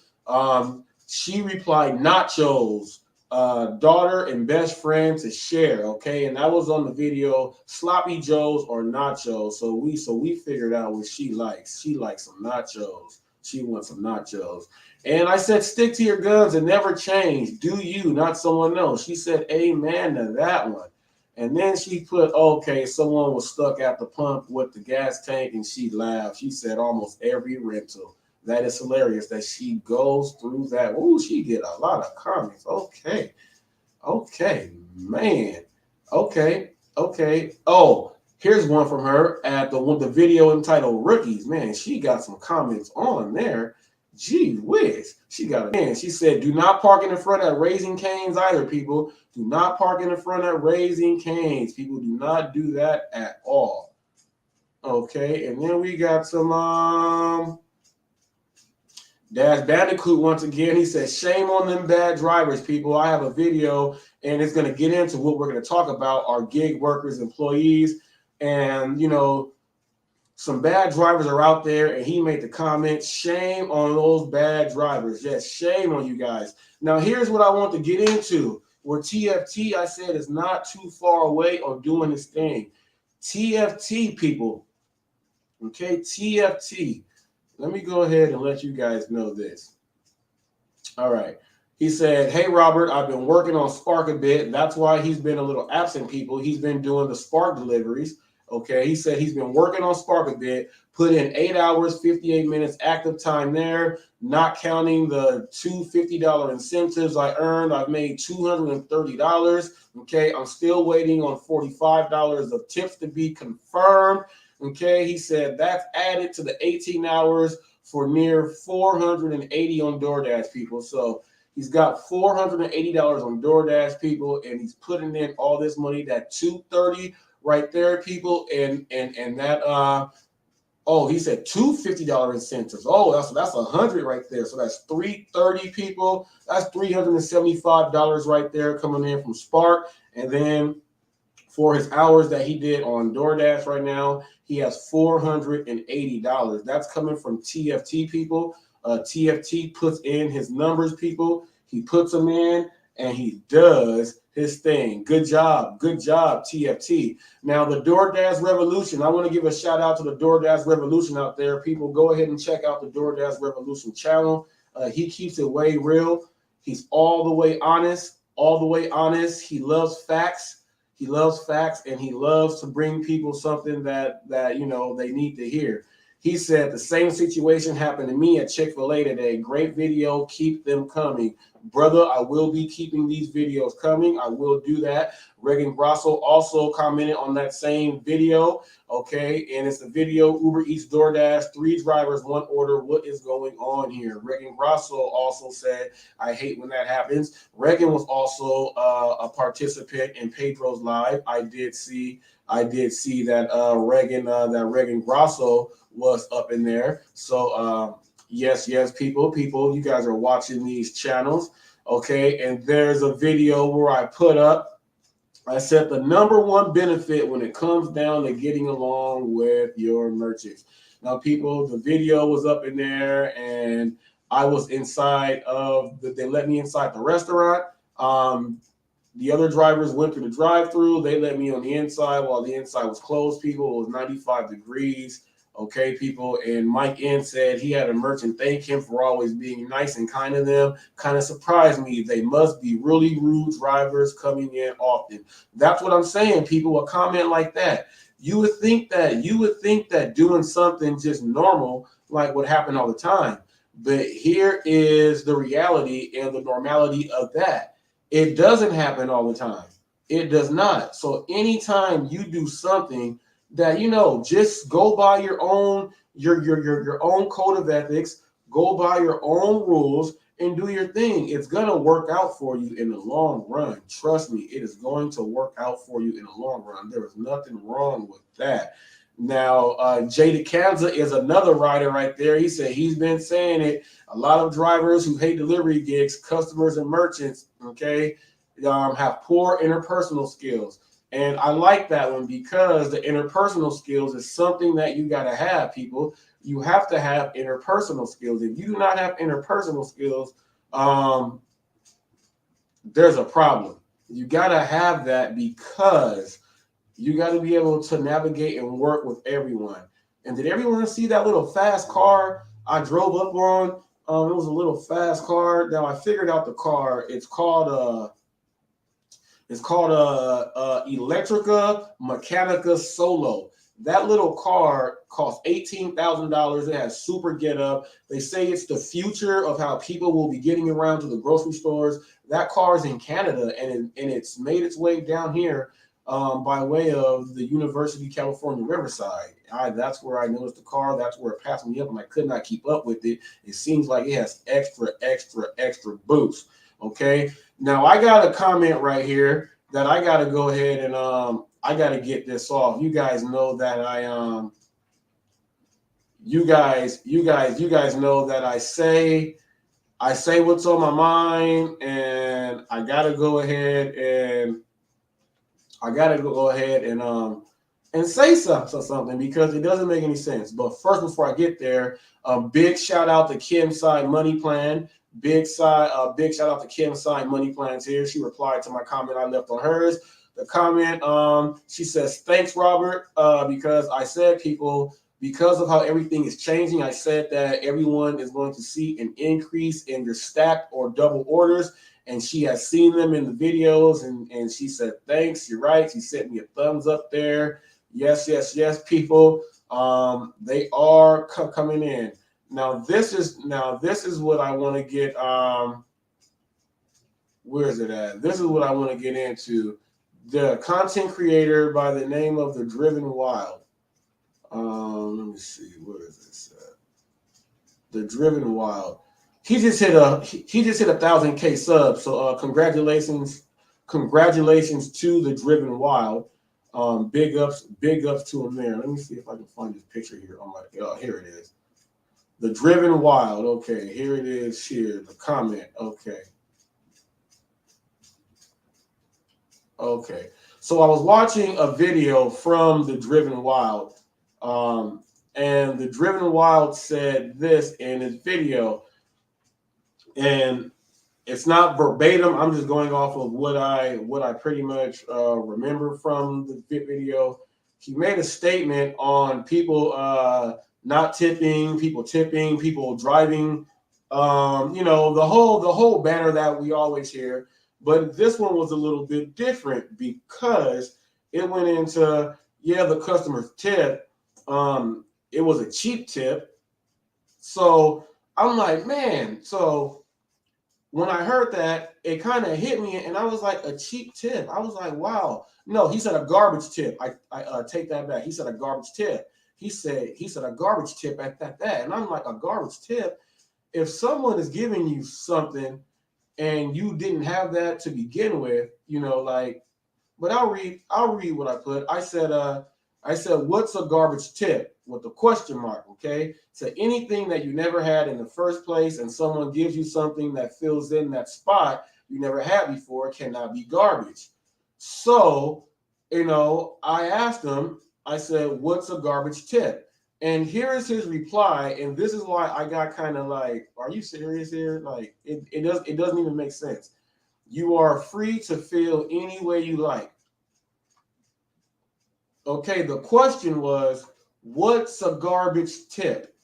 S2: She replied, nachos, daughter and best friend to share, okay? And that was on the video, sloppy joes or nachos. So we figured out what she likes. She likes some nachos. She wants some nachos. And I said, stick to your guns and never change. Do you, not someone else. She said, amen to that one. And then she put, okay, someone was stuck at the pump with the gas tank, and she laughed. She said almost every rental. That is hilarious that she goes through that. Ooh, she get a lot of comments. Okay, man. Okay. Oh, here's one from her at the video entitled Rookies. Man, she got some comments on there. Gee whiz. She got a man. She said, do not park in the front at Raising Cane's either, people. Do not park in the front at Raising Cane's. People, do not do that at all. Okay, and then we got some Dash Bandicoot once again. He says, shame on them bad drivers, people. I have a video, and it's going to get into what we're going to talk about, our gig workers, employees, and, some bad drivers are out there, and he made the comment, shame on those bad drivers. Yes, shame on you guys. Now, here's what I want to get into, where TFT, I said, is not too far away or doing his thing. TFT, people. Okay, TFT. Let me go ahead and let you guys know this. All right. He said, hey, Robert, I've been working on Spark a bit. That's why he's been a little absent, people. He's been doing the Spark deliveries. Okay. He said he's been working on Spark a bit, put in 8 hours, 58 minutes active time there, not counting the two $50 incentives I earned. I've made $230. Okay. I'm still waiting on $45 of tips to be confirmed. Okay, he said that's added to the 18 hours for near $480 on DoorDash, people. So he's got $480 on DoorDash, people, and he's putting in all this money, that $230 right there, people, and that he said two $50 incentives. Oh, that's $100 right there. So that's $330, people. That's $375 right there coming in from Spark, and then for his hours that he did on DoorDash right now, he has $480. That's coming from TFT, people. TFT puts in his numbers, people. He puts them in, and he does his thing. Good job, TFT. Now, the DoorDash Revolution. I want to give a shout out to the DoorDash Revolution out there. People, go ahead and check out the DoorDash Revolution channel. He keeps it way real. He's all the way honest. He loves facts. He loves facts, and he loves to bring people something that they need to hear. He said the same situation happened to me at Chick-fil-A today. Great video. Keep them coming. Brother, I will be keeping these videos coming. I will do that. Regan Grosso also commented on that same video. Okay, and it's the video, Uber Eats, DoorDash, 3 drivers, 1 order. What is going on here? Regan Grosso also said, I hate when that happens. Regan was also a participant in Pedro's live. I did see that Regan Grosso was up in there. So yes, people, you guys are watching these channels. Okay, and there's a video where I put up, I said the number one benefit when it comes down to getting along with your merchants. Now, people, the video was up in there, and I was inside they let me inside the restaurant. The other drivers went through the drive-through. They let me on the inside while the inside was closed, people. It was 95 degrees. Okay, people. And Mike N said he had a merchant thank him for always being nice and kind to them. Kind of surprised me. They must be really rude drivers coming in often. That's what I'm saying, people. A comment like that. You would think that doing something just normal like would happen all the time. But here is the reality and the normality of that. It doesn't happen all the time. It does not. So anytime you do something that, just go by your own code of ethics, go by your own rules and do your thing. It's going to work out for you in the long run. Trust me, it is going to work out for you in the long run. There is nothing wrong with that. Now, Jada Kanza is another writer right there. He said he's been saying it. A lot of drivers who hate delivery gigs, customers and merchants, okay, have poor interpersonal skills. And I like that one because the interpersonal skills is something that you got to have, people. You have to have interpersonal skills. If you do not have interpersonal skills, there's a problem. You got to have that because you got to be able to navigate and work with everyone. And did everyone see that little fast car I drove up on? It was a little fast car. Now I figured out the car. It's called Electrica Mechanica Solo. That little car costs $18,000. It has super get up. They say it's the future of how people will be getting around to the grocery stores. That car is in Canada and it's made its way down here by way of the University of California Riverside. That's where I noticed the car. That's where it passed me up and I could not keep up with it. It seems like it has extra boost. Okay. Now I got a comment right here that I got to go ahead and I got to get this off. You guys know that you guys know that I say what's on my mind, and I got to go ahead and say something because it doesn't make any sense. But first, before I get there, big shout out to Kim Side Money Plan. Big shout out to Kim Side Money Plans here. She replied to my comment I left on hers. The comment, she says, thanks, Robert, because I said because of how everything is changing, I said that everyone is going to see an increase in your stacked or double orders. And she has seen them in the videos, and she said, thanks, you're right. She sent me a thumbs up there. Yes, people. They are coming in. Now this is what I want to get. Where is it at? This is what I want to get into. The content creator by the name of The Driven Wild. Let me see. Where is this at? The Driven Wild. He just hit 1,000K subs. So congratulations to The Driven Wild. Big ups to him there. Let me see if I can find this picture here. Oh my, here it is. The Driven Wild. Okay, here it is. Here, the comment. Okay. So I was watching a video from The Driven Wild, and The Driven Wild said this in his video, and it's not verbatim. I'm just going off of what I pretty much remember from the video. He made a statement on people not tipping, people driving, the whole banner that we always hear. But this one was a little bit different because it went into, the customer's tip. It was a cheap tip. So I'm like, man, so when I heard that, it kind of hit me, and I was like, a cheap tip. I was like, wow. No, he said a garbage tip. I take that back. He said a garbage tip. He said a garbage tip at that. And I'm like, a garbage tip? If someone is giving you something and you didn't have that to begin with, but I'll read what I put. I said, what's a garbage tip? With the question mark, okay? So anything that you never had in the first place and someone gives you something that fills in that spot you never had before cannot be garbage. So, I asked him, I said, what's a garbage tip? And here is his reply, and this is why I got kind of like, are you serious here? Like, it doesn't even make sense. You are free to feel any way you like. Okay, the question was, what's a garbage tip?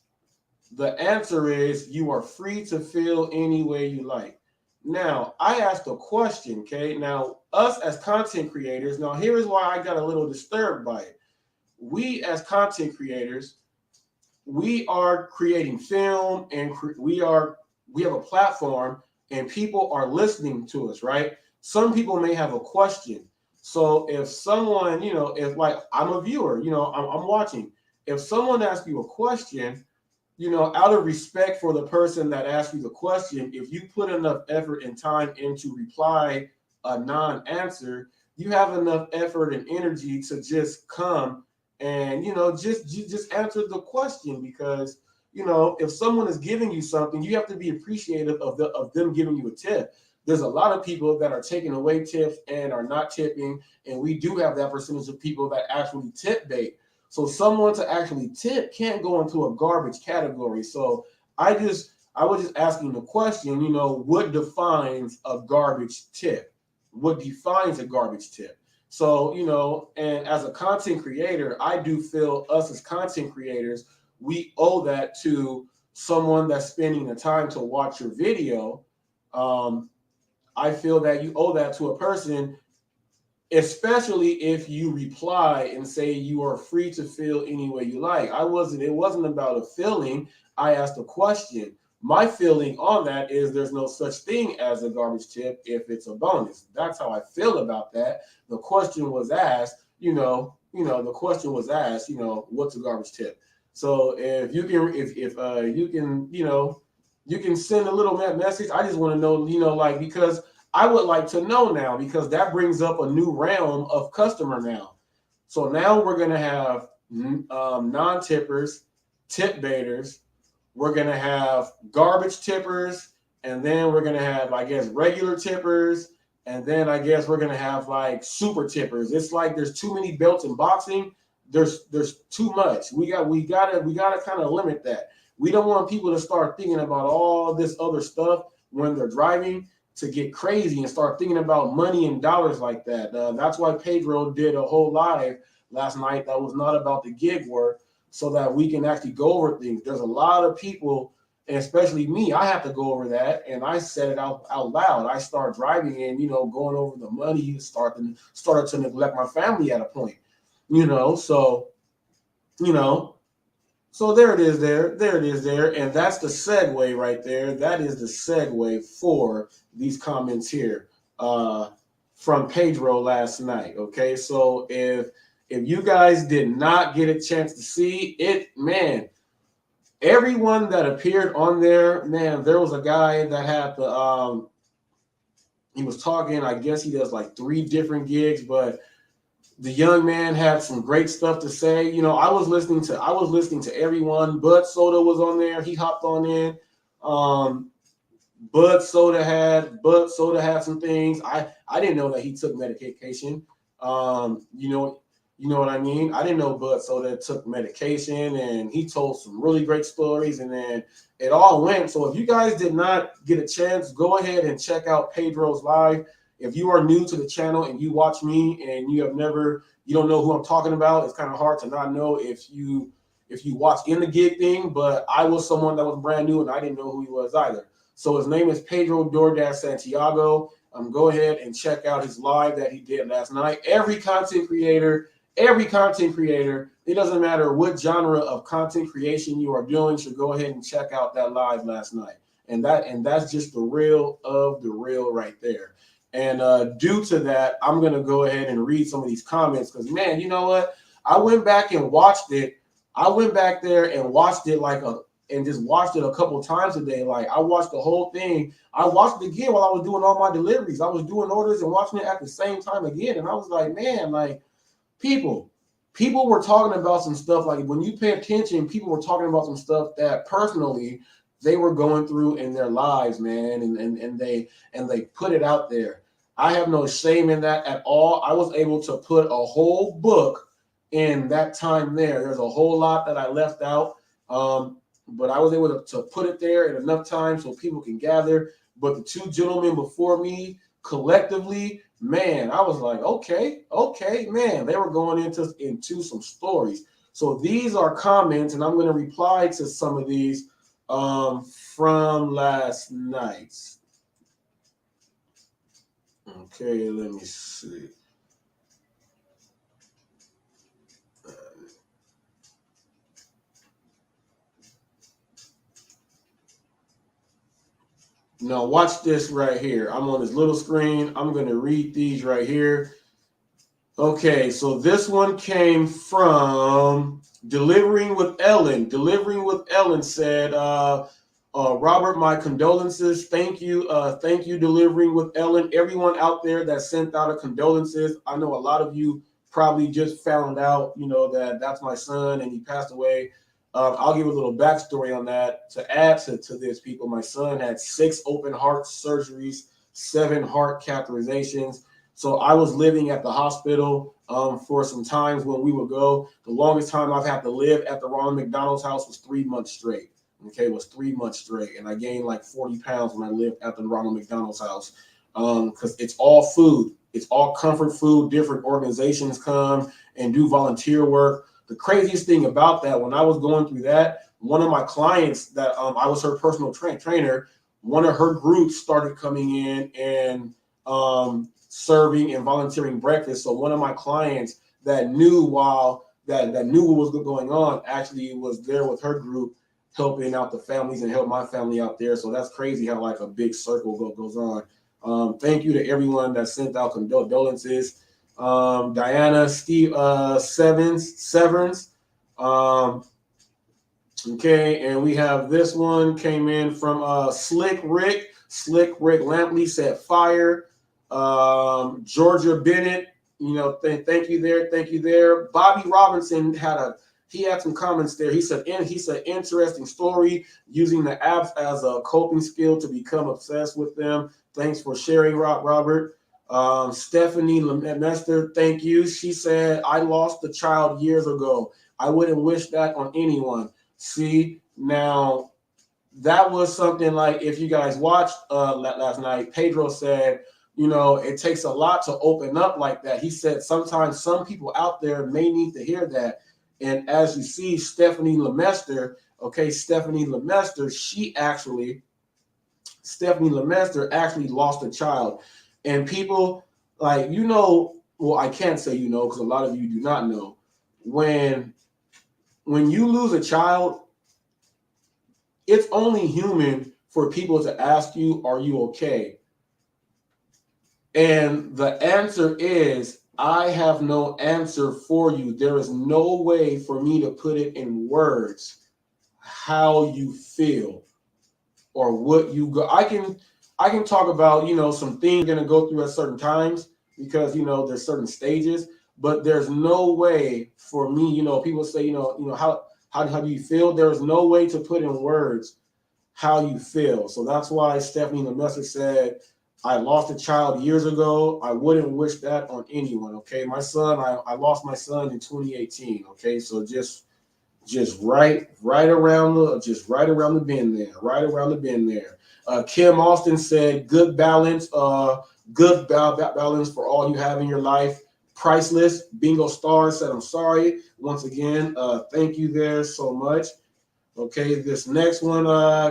S2: The answer is you are free to feel any way you like. Now, I asked a question, okay? Now, us as content creators, now here is why I got a little disturbed by it. We as content creators, we are creating film and we have a platform and people are listening to us, right? Some people may have a question. So if someone, if like I'm a viewer, I'm watching. If someone asks you a question, out of respect for the person that asked you the question, if you put enough effort and time into reply a non-answer, you have enough effort and energy to just come and just answer the question, because if someone is giving you something, you have to be appreciative of them giving you a tip. There's a lot of people that are taking away tips and are not tipping, and we do have that percentage of people that actually tip bait. So someone to actually tip can't go into a garbage category. So I was just asking the question, what defines a garbage tip? What defines a garbage tip? So, and as a content creator, I do feel us as content creators, we owe that to someone that's spending the time to watch your video. I feel that you owe that to a person, especially if you reply and say you are free to feel any way you like. It wasn't about a feeling. I asked a question. My feeling on that is there's no such thing as a garbage tip if it's a bonus. That's how I feel about that. The question was asked, the question was asked, what's a garbage tip? So if you can, you can send a little message. I just want to know, because I would like to know now, because that brings up a new realm of customer now. So now we're going to have non-tippers, tip baiters. We're going to have garbage tippers. And then we're going to have, I guess, regular tippers. And then I guess we're going to have like super tippers. It's like there's too many belts in boxing. There's too much. We gotta kind of limit that. We don't want people to start thinking about all this other stuff when they're driving, to get crazy and start thinking about money and dollars like that. That's why Pedro did a whole live last night that was not about the gig work, so that we can actually go over things. There's a lot of people, and especially me, I have to go over that, and I said it out loud. I start driving and, going over the money, started to neglect my family at a point, So there it is there. And that's the segue right there. That is the segue for these comments here from Pedro last night. Okay, so if you guys did not get a chance to see it, man, everyone that appeared on there, man, there was a guy that had he was talking, I guess he does like 3 different gigs, but the young man had some great stuff to say. I was listening to everyone. Bud Soda was on there. He hopped on in. Bud Soda had some things. I didn't know that he took medication. You know what I mean? I didn't know Bud Soda took medication, and he told some really great stories, and then it all went. So if you guys did not get a chance, go ahead and check out Pedro's live. If you are new to the channel and you watch me and you don't know who I'm talking about, it's kind of hard to not know if you watch in the gig thing, but I was someone that was brand new and I didn't know who he was either. So his name is Pedro DoorDash Santiago. Go ahead and check out his live that he did last night. Every content creator, it doesn't matter what genre of content creation you are doing, should go ahead and check out that live last night. And that's just the real of the real right there. And due to that, I'm going to go ahead and read some of these comments because, man, you know what? I went back and watched it. I went back there and watched it and just watched it a couple of times a day. Like, I watched the whole thing. I watched it again while I was doing all my deliveries. I was doing orders and watching it at the same time again. And I was like, man, like, people were talking about some stuff. Like, when you pay attention, people were talking about some stuff that personally they were going through in their lives, man. And they put it out there. I have no shame in that at all. I was able to put a whole book in that time there. There's a whole lot that I left out, but I was able to put it there in enough time so people can gather. But the 2 gentlemen before me, collectively, man, I was like, okay, man, they were going into some stories. So these are comments, and I'm going to reply to some of these from last night. Okay, let me see. Now watch this right here. I'm on this little screen. I'm going to read these right here. Okay, so this one came from Delivering with Ellen. Delivering with Ellen said, Robert, my condolences. Thank you. Thank you, Delivering with Ellen. Everyone out there that sent out a condolences. I know a lot of you probably just found out, that that's my son and he passed away. I'll give a little backstory on that to add to this, people. My son had 6 open heart surgeries, 7 heart catheterizations. So I was living at the hospital for some times when we would go. The longest time I've had to live at the Ronald McDonald's house was 3 months straight. Okay, it was 3 months straight. And I gained like 40 pounds when I lived at the Ronald McDonald's house because it's all food. It's all comfort food. Different organizations come and do volunteer work. The craziest thing about that, when I was going through that, one of my clients that I was her personal trainer, one of her groups started coming in and serving and volunteering breakfast. So one of my clients that knew that knew what was going on actually was there with her group helping out the families and help my family out there. So that's crazy how like a big circle goes on. Thank you to everyone that sent out condolences. Diana, Steve, Severance. Okay, and we have this one came in from Slick Rick. Slick Rick Lampley said fire. Georgia Bennett, thank you there, thank you there. Bobby Robinson had some comments there. He said interesting story, using the apps as a coping skill to become obsessed with them. Thanks for sharing, Robert. Stephanie Lemester, thank you. She said, I lost a child years ago. I wouldn't wish that on anyone. See, now that was something like, if you guys watched last night, Pedro said, it takes a lot to open up like that. He said sometimes some people out there may need to hear that. And as you see, Stephanie Lemester actually lost a child. And people like, well, I can't say because a lot of you do not know. When you lose a child, it's only human for people to ask you, are you okay? And the answer is, I have no answer for you. There is no way for me to put it in words how you feel or what you go. I can talk about, some things you're going to go through at certain times because, there's certain stages, but there's no way for me, people say, how do you feel? There is no way to put in words how you feel. So that's why Stephanie Lemester said, I lost a child years ago. I wouldn't wish that on anyone. Okay. My son, I lost my son in 2018. Okay. So just right around the bend there. Kim Austin said, good balance for all you have in your life. Priceless. Bingo Star said, I'm sorry. Once again, thank you there so much. Okay, this next one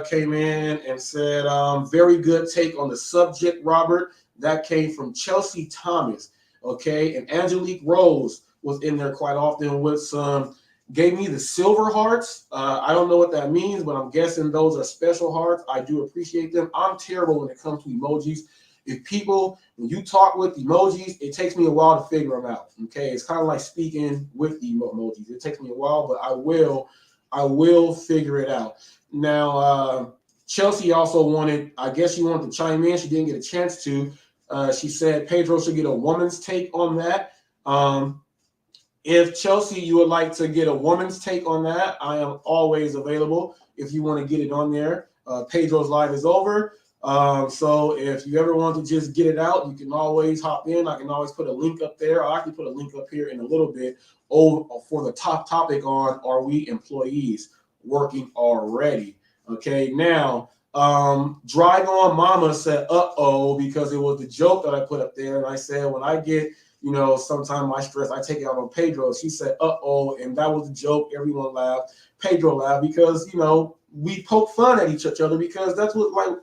S2: came in and said, very good take on the subject, Robert. That came from Chelsea Thomas. Okay, and Angelique Rose was in there quite often with some, gave me the silver hearts. I don't know what that means, but I'm guessing those are special hearts. I do appreciate them. I'm terrible when it comes to emojis. When you talk with emojis, it takes me a while to figure them out. Okay, it's kind of like speaking with emojis. It takes me a while, but I will figure it out. Now, Chelsea also wanted to chime in. She didn't get a chance to. She said Pedro should get a woman's take on that. If Chelsea, you would like to get a woman's take on that, I am always available if you want to get it on there. Pedro's live is over. So if you ever want to just get it out, you can always hop in. I can always put a link up there. I'll actually put a link up here in a little bit for the top topic on, are we employees working already? Okay, now, Drive On Mama said, uh-oh, because it was the joke that I put up there. And I said, when I get, You know, sometimes my stress, I take it out on Pedro. She said, uh-oh, and that was a joke. Everyone laughed. Pedro laughed because, you know, we poke fun at each other because that's what, like,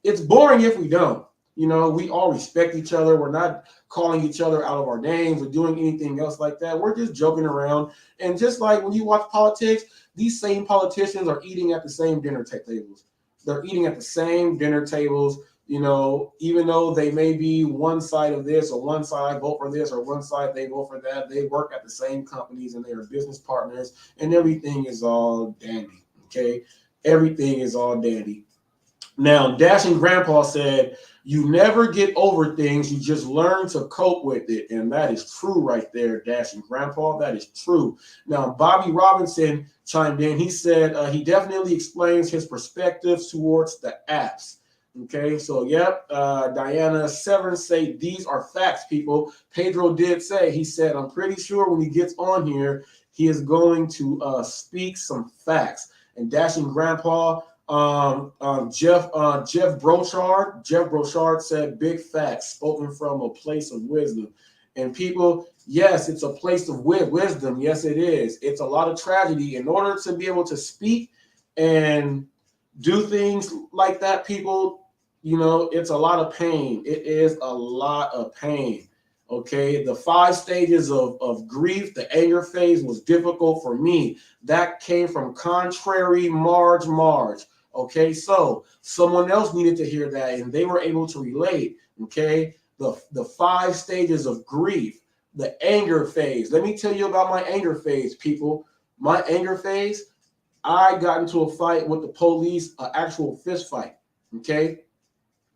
S2: it's boring if we don't. You know, we all respect each other. We're not calling each other out of our names or doing anything else like that. We're just joking around. And just like when you watch politics, these same politicians are eating at the same dinner tables. They're eating at the same dinner tables. You know, even though they may be one side of this or one side vote for this or one side they vote for that, they work at the same companies and they are business partners and everything is all dandy, okay? Everything is all dandy. Now, Dashing Grandpa said, you never get over things, you just learn to cope with it. And that is true right there, Dashing Grandpa. That is true. Now, Bobby Robinson chimed in. He said he definitely explains his perspectives towards the apps. Okay, so yep, Diana Severance say these are facts, people. Pedro did say, he said, I'm pretty sure when he gets on here, he is going to speak some facts. And Dashing Grandpa, Jeff Brochard said big facts spoken from a place of wisdom. And people, yes, it's a place of wisdom. Yes, it is. It's a lot of tragedy. In order to be able to speak and do things like that, people, you know, it's a lot of pain. It is a lot of pain. Okay, the 5 stages of grief, the anger phase was difficult for me. That came from contrary Marge. Okay, so someone else needed to hear that and they were able to relate. Okay, the 5 stages of grief, the anger phase. Let me tell you about my anger phase, people. My anger phase, I got into a fight with the police, an actual fist fight. Okay,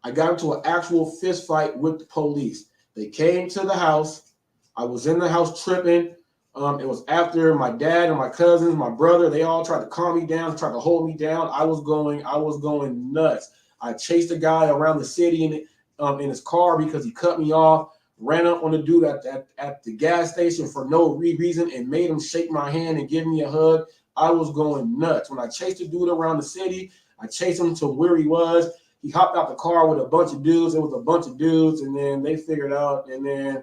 S2: I got into an actual fist fight with the police. They came to the house. I was in the house tripping. It was after my dad and my cousins, my brother, they all tried to calm me down, tried to hold me down. I was going nuts. I chased a guy around the city in his car because he cut me off, ran up on the dude at the gas station for no reason and made him shake my hand and give me a hug. I was going nuts. When I chased the dude around the city, I chased him to where he was. He hopped out the car with a bunch of dudes. It was a bunch of dudes, and then they figured out, and then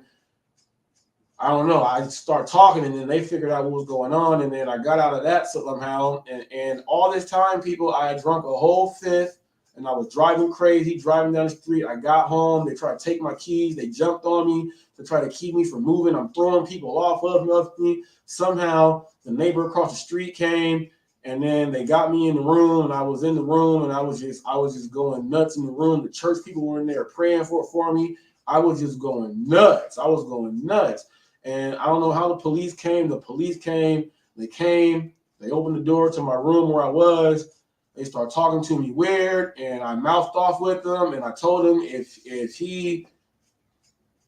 S2: I don't know. I started talking, and then they figured out what was going on, and then I got out of that somehow. And all this time, people, I had drunk a whole fifth, and I was driving crazy, driving down the street. I got home. They tried to take my keys. They jumped on me to try to keep me from moving. I'm throwing people off of me. Somehow, the neighbor across the street came. And then they got me in the room, and I was in the room, and I was just going nuts in the room. The church people were in there praying for me. I was just going nuts. I was going nuts. And I don't know how the police came. The police came. They came. They opened the door to my room where I was. They started talking to me weird, and I mouthed off with them. And I told him if he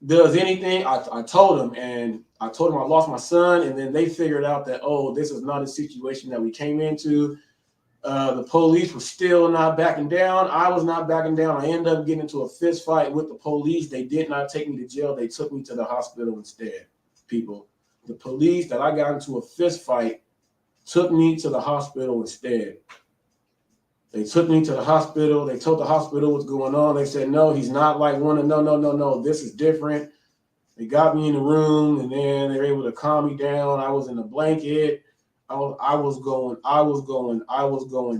S2: does anything, I told him, and I told him I lost my son, and then they figured out that, oh, this is not a situation that we came into. The police were still not backing down. I was not backing down. I ended up getting into a fist fight with the police. They did not take me to jail. They took me to the hospital instead, people. The police that I got into a fist fight took me to the hospital instead. They took me to the hospital. They told the hospital what's going on. They said, no, he's not like one. No, this is different. They got me in the room, and then they were able to calm me down. I was in a blanket. I was going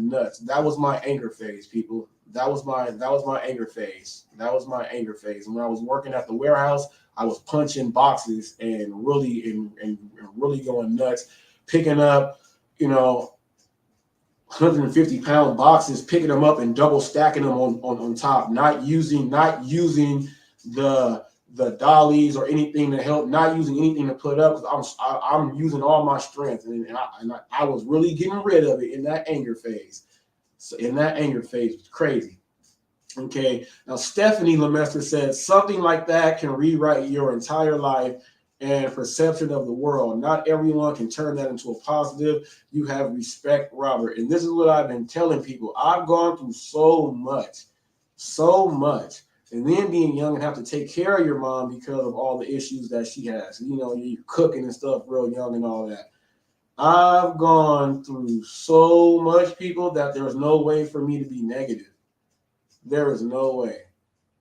S2: nuts. That was my anger phase, people. That was my anger phase. That was my anger phase. When I was working at the warehouse, I was punching boxes and really going nuts, picking up, 150-pound boxes, picking them up and double stacking them on top, not using the dollies or anything to help, not using anything to put up, because I'm using all my strength, and I was really getting rid of it in that anger phase. So in that anger phase, it's crazy. Okay, now Stephanie Lemester said something like that can rewrite your entire life and perception of the world. Not everyone can turn that into a positive. You have respect, Robert. And this is what I've been telling people. I've gone through so much. And then being young and have to take care of your mom because of all the issues that she has. You're cooking and stuff real young and all that. I've gone through so much, people, that there's no way for me to be negative. There is no way.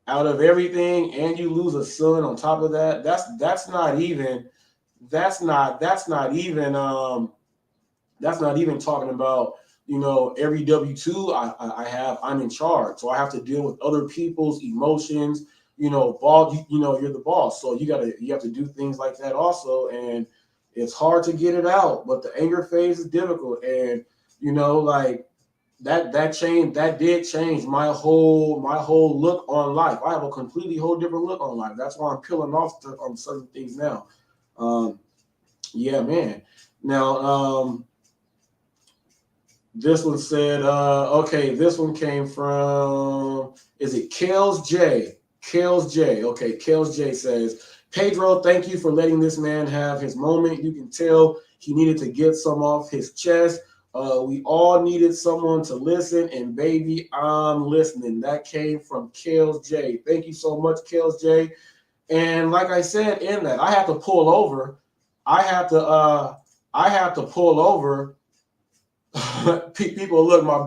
S2: out of everything, and you lose a son on top of that. That's not even talking about, you know, every W-2 I have, I'm in charge. So I have to deal with other people's emotions, you know, you're the boss. So you have to do things like that also. And it's hard to get it out, but the anger phase is difficult. And, you know, like that did change my whole look on life. I have a completely whole different look on life. That's why I'm peeling off on certain things now. Yeah, man. Now, this one said, okay, this one came from, is it Kales J? Kales J. Okay, Kales J says, Pedro, thank you for letting this man have his moment. You can tell he needed to get some off his chest. We all needed someone to listen, and baby, I'm listening. That came from Kales J. Thank you so much, Kales J. And like I said in that, I have to pull over. I have to pull over. People, look, my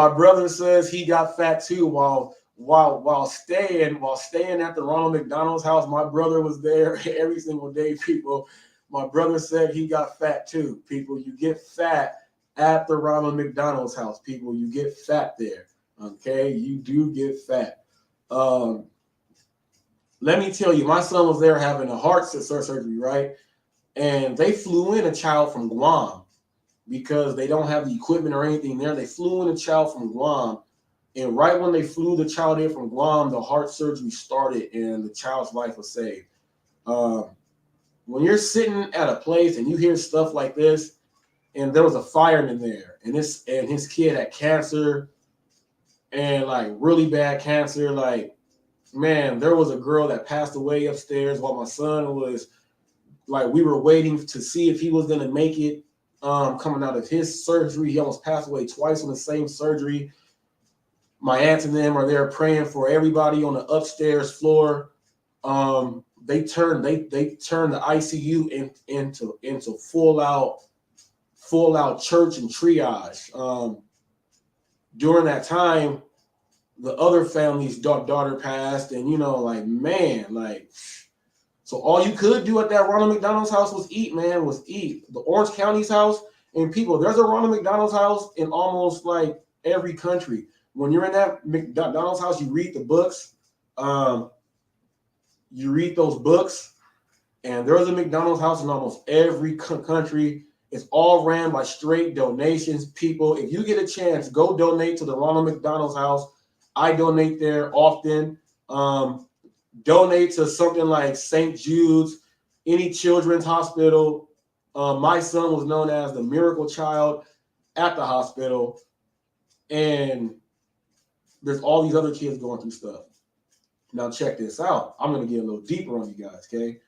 S2: brother says he got fat too while staying at the Ronald McDonald's house. My brother was there every single day. People, my brother said he got fat too. People, you get fat at the Ronald McDonald's house. People, you get fat there. Okay, you do get fat. Let me tell you, my son was there having a heart surgery, right? And they flew in a child from Guam because they don't have the equipment or anything there. They flew in a child from Guam. And right when they flew the child in from Guam, the heart surgery started and the child's life was saved. When you're sitting at a place and you hear stuff like this, and there was a fireman there, and his kid had cancer, and like really bad cancer, like, man, there was a girl that passed away upstairs while my son was, like, we were waiting to see if he was going to make it coming out of his surgery. He almost passed away twice on the same surgery. My aunts and them are there praying for everybody on the upstairs floor. They turned the ICU into full out church and triage. During that time, the other family's daughter passed, and, you know, like, man, like, so all you could do at that Ronald McDonald's house was eat, man, was eat. The Orange County's house, and people, there's a Ronald McDonald's house in almost like every country. When you're in that McDonald's house, you read the books. You read those books, and there's a McDonald's house in almost every country. It's all ran by straight donations. People, if you get a chance, go donate to the Ronald McDonald's house. I donate there often. Donate to something like St. Jude's, any children's hospital. My son was known as the miracle child at the hospital. And there's all these other kids going through stuff. Now check this out. I'm going to get a little deeper on you guys, okay?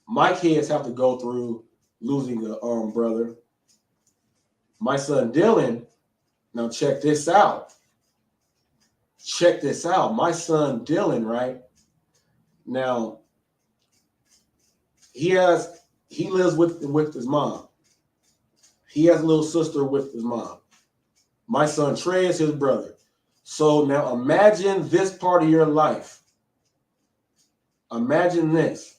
S2: My kids have to go through losing a brother. My son Dylan, now check this out. Check this out. My son Dylan, right? Now, he lives with his mom. He has a little sister with his mom. My son Trey is his brother. So now imagine this part of your life. Imagine this.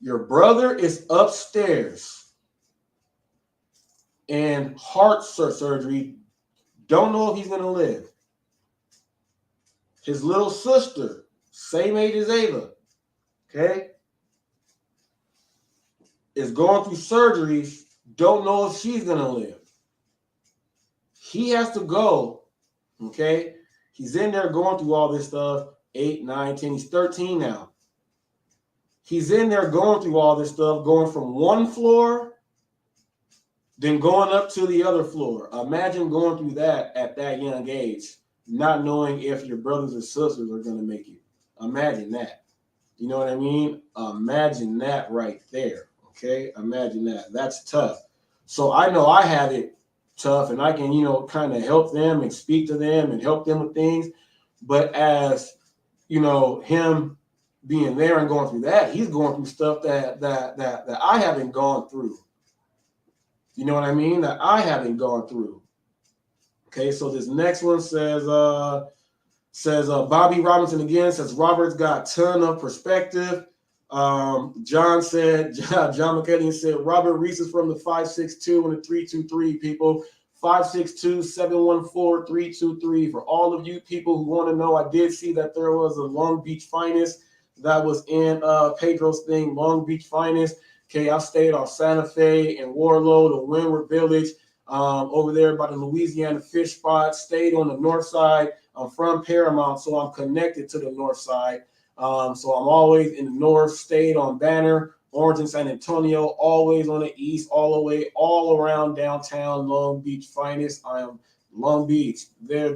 S2: Your brother is upstairs and heart surgery. Don't know if he's going to live. His little sister, same age as Ava, okay, is going through surgeries. Don't know if she's going to live. He has to go, okay? He's in there going through all this stuff, 8, 9, 10. He's 13 now. He's in there going through all this stuff, going from one floor, then going up to the other floor. Imagine going through that at that young age, not knowing if your brothers or sisters are going to make it. Imagine that. You know what I mean? Imagine that right there, okay? Imagine that. That's tough. So I know I have it tough, and I can, you know, kind of help them and speak to them and help them with things. But as, you know, him being there and going through that, he's going through stuff that I haven't gone through. You know what I mean? That I haven't gone through. Okay, so this next one says Bobby Robinson again says Robert's got a ton of perspective. John McKellion said Robert Reese is from the 562 and the 323 people. 562-714-323. For all of you people who want to know, I did see that there was a Long Beach Finest that was in Pedro's thing, Long Beach Finest. Okay, I stayed on Santa Fe and Warlow, the Windward Village, over there by the Louisiana Fish Spot. Stayed on the north side. I'm from Paramount, so I'm connected to the north side. So I'm always in the north. Stayed on Banner, Orange and San Antonio, always on the east, all the way, all around downtown Long Beach Finest. I am Long Beach. There.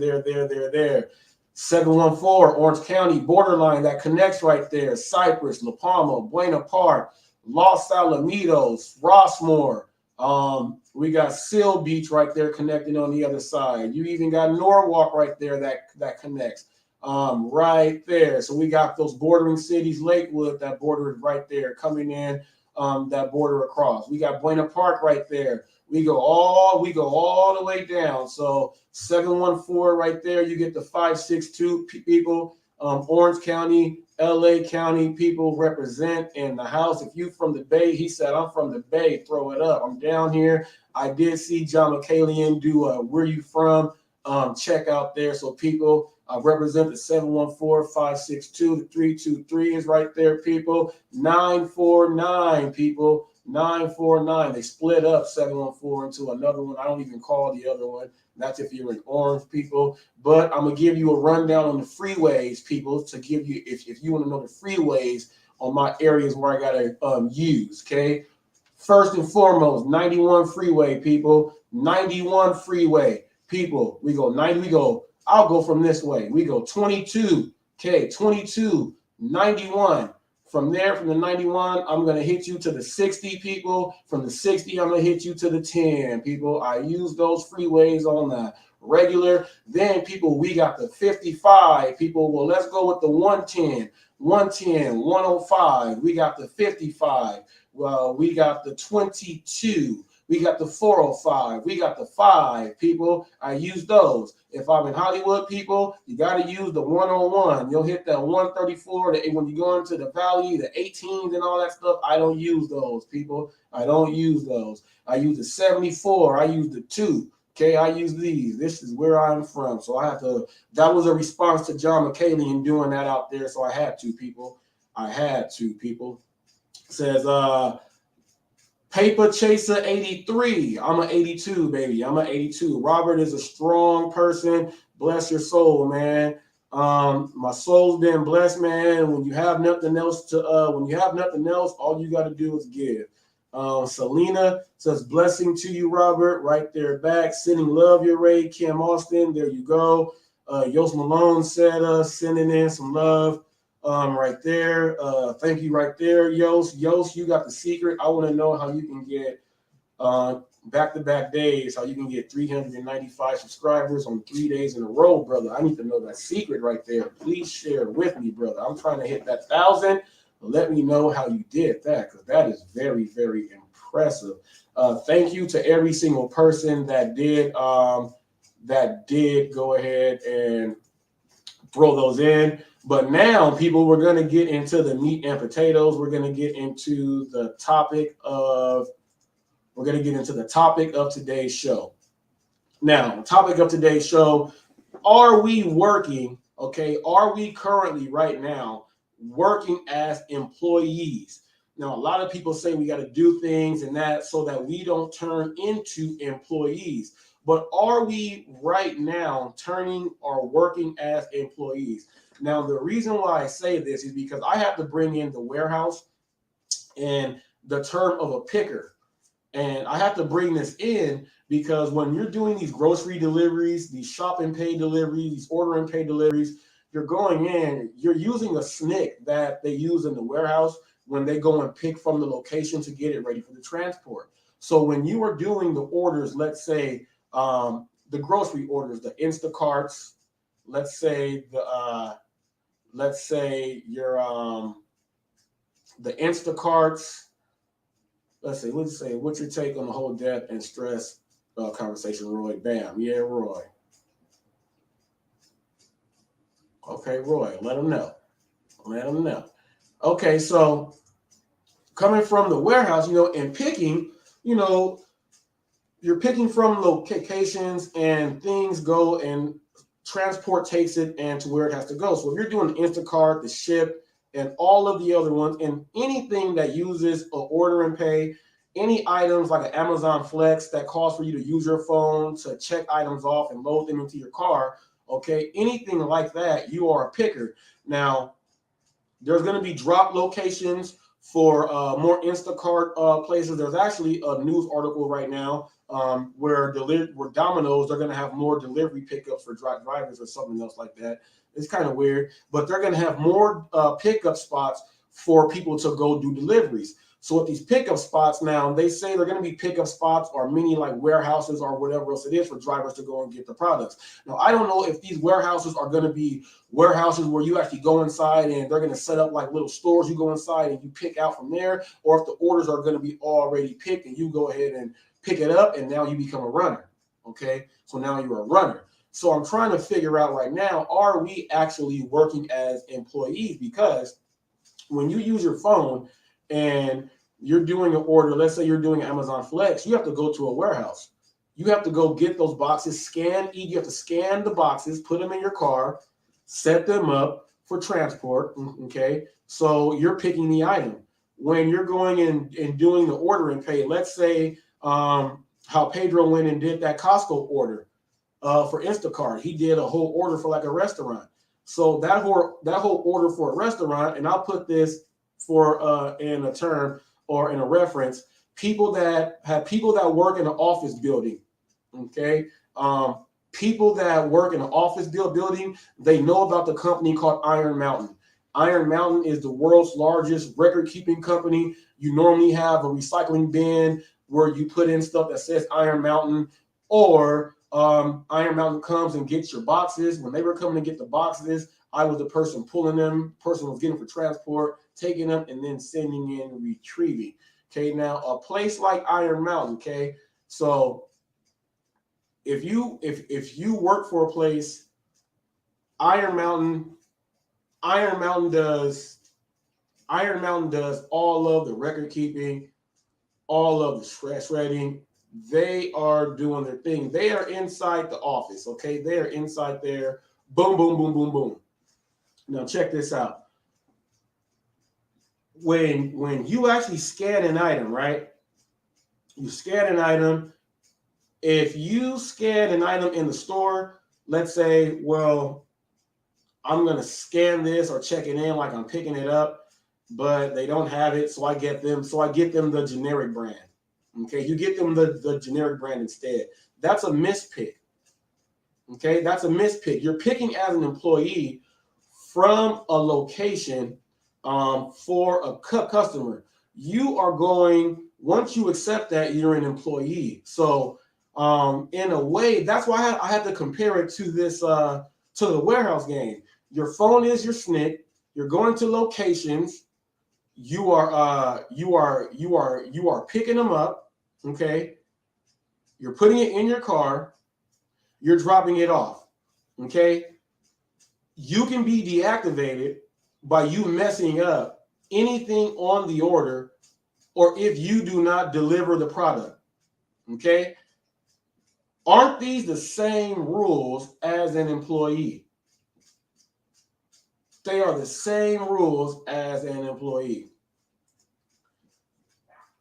S2: 714, Orange County, borderline that connects right there. Cypress, La Palma, Buena Park, Los Alamitos, Rossmore. We got Seal Beach right there connecting on the other side. You even got Norwalk right there that connects. Right there. So we got those bordering cities, Lakewood, that border is right there coming in, that border across. We got Buena Park right there. We go all the way down. So 714 right there, you get the 562 people. Orange County, LA County people represent in the house. If you from the Bay, he said, I'm from the Bay, throw it up. I'm down here. I did see John McKalian do where you from check out there. So people represent the 714-562-323 is right there, people. 949 people. 949. They split up 714 into another one. I don't even call the other one. That's if you're in Orange, people. But I'm gonna give you a rundown on the freeways, people, to give you if you want to know the freeways on my areas where I gotta use. Okay. First and foremost, 91 freeway, people. 91 freeway, people. We go 90. We go. I'll go from this way. We go 22. Okay, 22, 91. From there, from the 91, I'm going to hit you to the 60, people. From the 60, I'm going to hit you to the 10, people. I use those freeways on the regular. Then, people, we got the 55, people. Well, let's go with the 110, 110, 105. We got the 55. Well, we got the 22. We got the 405. We got the 5, people. I use those. If I'm in Hollywood, people, you got to use the 101. You'll hit that 134. When you go into the valley, the 18s and all that stuff, I don't use those, people. I don't use those. I use the 74. I use the 2. Okay, I use these. This is where I'm from. So I have to, that was a response to John McKalian doing that out there. So I had to, people. I had to, people. It says, Paper Chaser 83. I'm an 82, baby. I'm an 82. Robert is a strong person. Bless your soul, man. My soul's been blessed, man. When you have nothing else all you got to do is give. Selena says, blessing to you, Robert. Right there back. Sending love your way. Kim Austin, there you go. Yost Malone said, sending in some love. Right there. Thank you right there, Yost. Yost, you got the secret. I want to know how you can get back-to-back days, how you can get 395 subscribers on 3 days in a row, brother. I need to know that secret right there. Please share with me, brother. I'm trying to hit that 1,000. Let me know how you did that, because that is very, very impressive. Thank you to every single person that did go ahead and throw those in. But now, people, we're going to get into the meat and potatoes. We're going to get into the topic of today's show. Now, topic of today's show, are we working, okay? Are we currently right now working as employees? Now, a lot of people say we got to do things and that so that we don't turn into employees. But are we right now turning or working as employees? Now, the reason why I say this is because I have to bring in the warehouse and the term of a picker. And I have to bring this in because when you're doing these grocery deliveries, these shop and pay deliveries, these order and pay deliveries, you're going in, you're using a SNCC that they use in the warehouse when they go and pick from the location to get it ready for the transport. So when you are doing the orders, let's say the grocery orders, the Instacarts, let's say the Instacarts. Let's say, what's your take on the whole death and stress conversation, Roy? Bam. Yeah, Roy. Okay, Roy, let him know. Let him know. Okay, so coming from the warehouse, and picking, you're picking from locations and things go and transport takes it and to where it has to go. So if you're doing Instacart, the ship, and all of the other ones, and anything that uses an order and pay, any items like an Amazon Flex that calls for you to use your phone to check items off and load them into your car, okay, anything like that, you are a picker. Now, there's going to be drop locations for more Instacart places. There's actually a news article right now where Domino's, they're going to have more delivery pickups for drivers or something else like that. It's kind of weird, but they're going to have more pickup spots for people to go do deliveries. So at these pickup spots now, they say they're going to be pickup spots or mini like warehouses or whatever else it is for drivers to go and get the products. Now, I don't know if these warehouses are going to be warehouses where you actually go inside and they're going to set up like little stores. You go inside and you pick out from there, or if the orders are going to be already picked and you go ahead and pick it up and now you become a runner. Okay, so now you're a runner. So I'm trying to figure out right now, are we actually working as employees? Because when you use your phone and you're doing an order, let's say you're doing Amazon Flex, you have to go to a warehouse. You have to go get those boxes, you have to scan the boxes, put them in your car, set them up for transport, okay? So you're picking the item. When you're going and doing the order and pay, let's say how Pedro went and did that Costco order for Instacart. He did a whole order for like a restaurant. So that whole order for a restaurant, and I'll put this for in a term or in a reference, people that work in an office building, okay? People that work in an office building, they know about the company called Iron Mountain. Iron Mountain is the world's largest record-keeping company. You normally have a recycling bin where you put in stuff that says Iron Mountain, or Iron Mountain comes and gets your boxes. When they were coming to get the boxes, I was the person pulling them, person was getting for transport, taking them, and then sending in, retrieving. Okay, now a place like Iron Mountain, okay, so if you work for a place, Iron Mountain does all of the record keeping, all of the shredding. They are doing their thing. They are inside the office, okay? They are inside there. Boom, boom, boom, boom, boom. Now check this out. When you actually scan an item, right? You scan an item. If you scan an item in the store, let's say, well, I'm going to scan this or check it in like I'm picking it up, but they don't have it, so I get them the generic brand. Okay, you get them the generic brand instead. That's a mispick. Okay, that's a mispick. You're picking as an employee from a location for a customer. You are going, once you accept that, you're an employee. So in a way, that's why I had to compare it to this to the warehouse game. Your phone is your SNCC. You're going to locations. You are picking them up. Okay, you're putting it in your car. You're dropping it off. Okay, you can be deactivated by you messing up anything on the order, or if you do not deliver the product. Okay, aren't these the same rules as an employee? They are the same rules as an employee.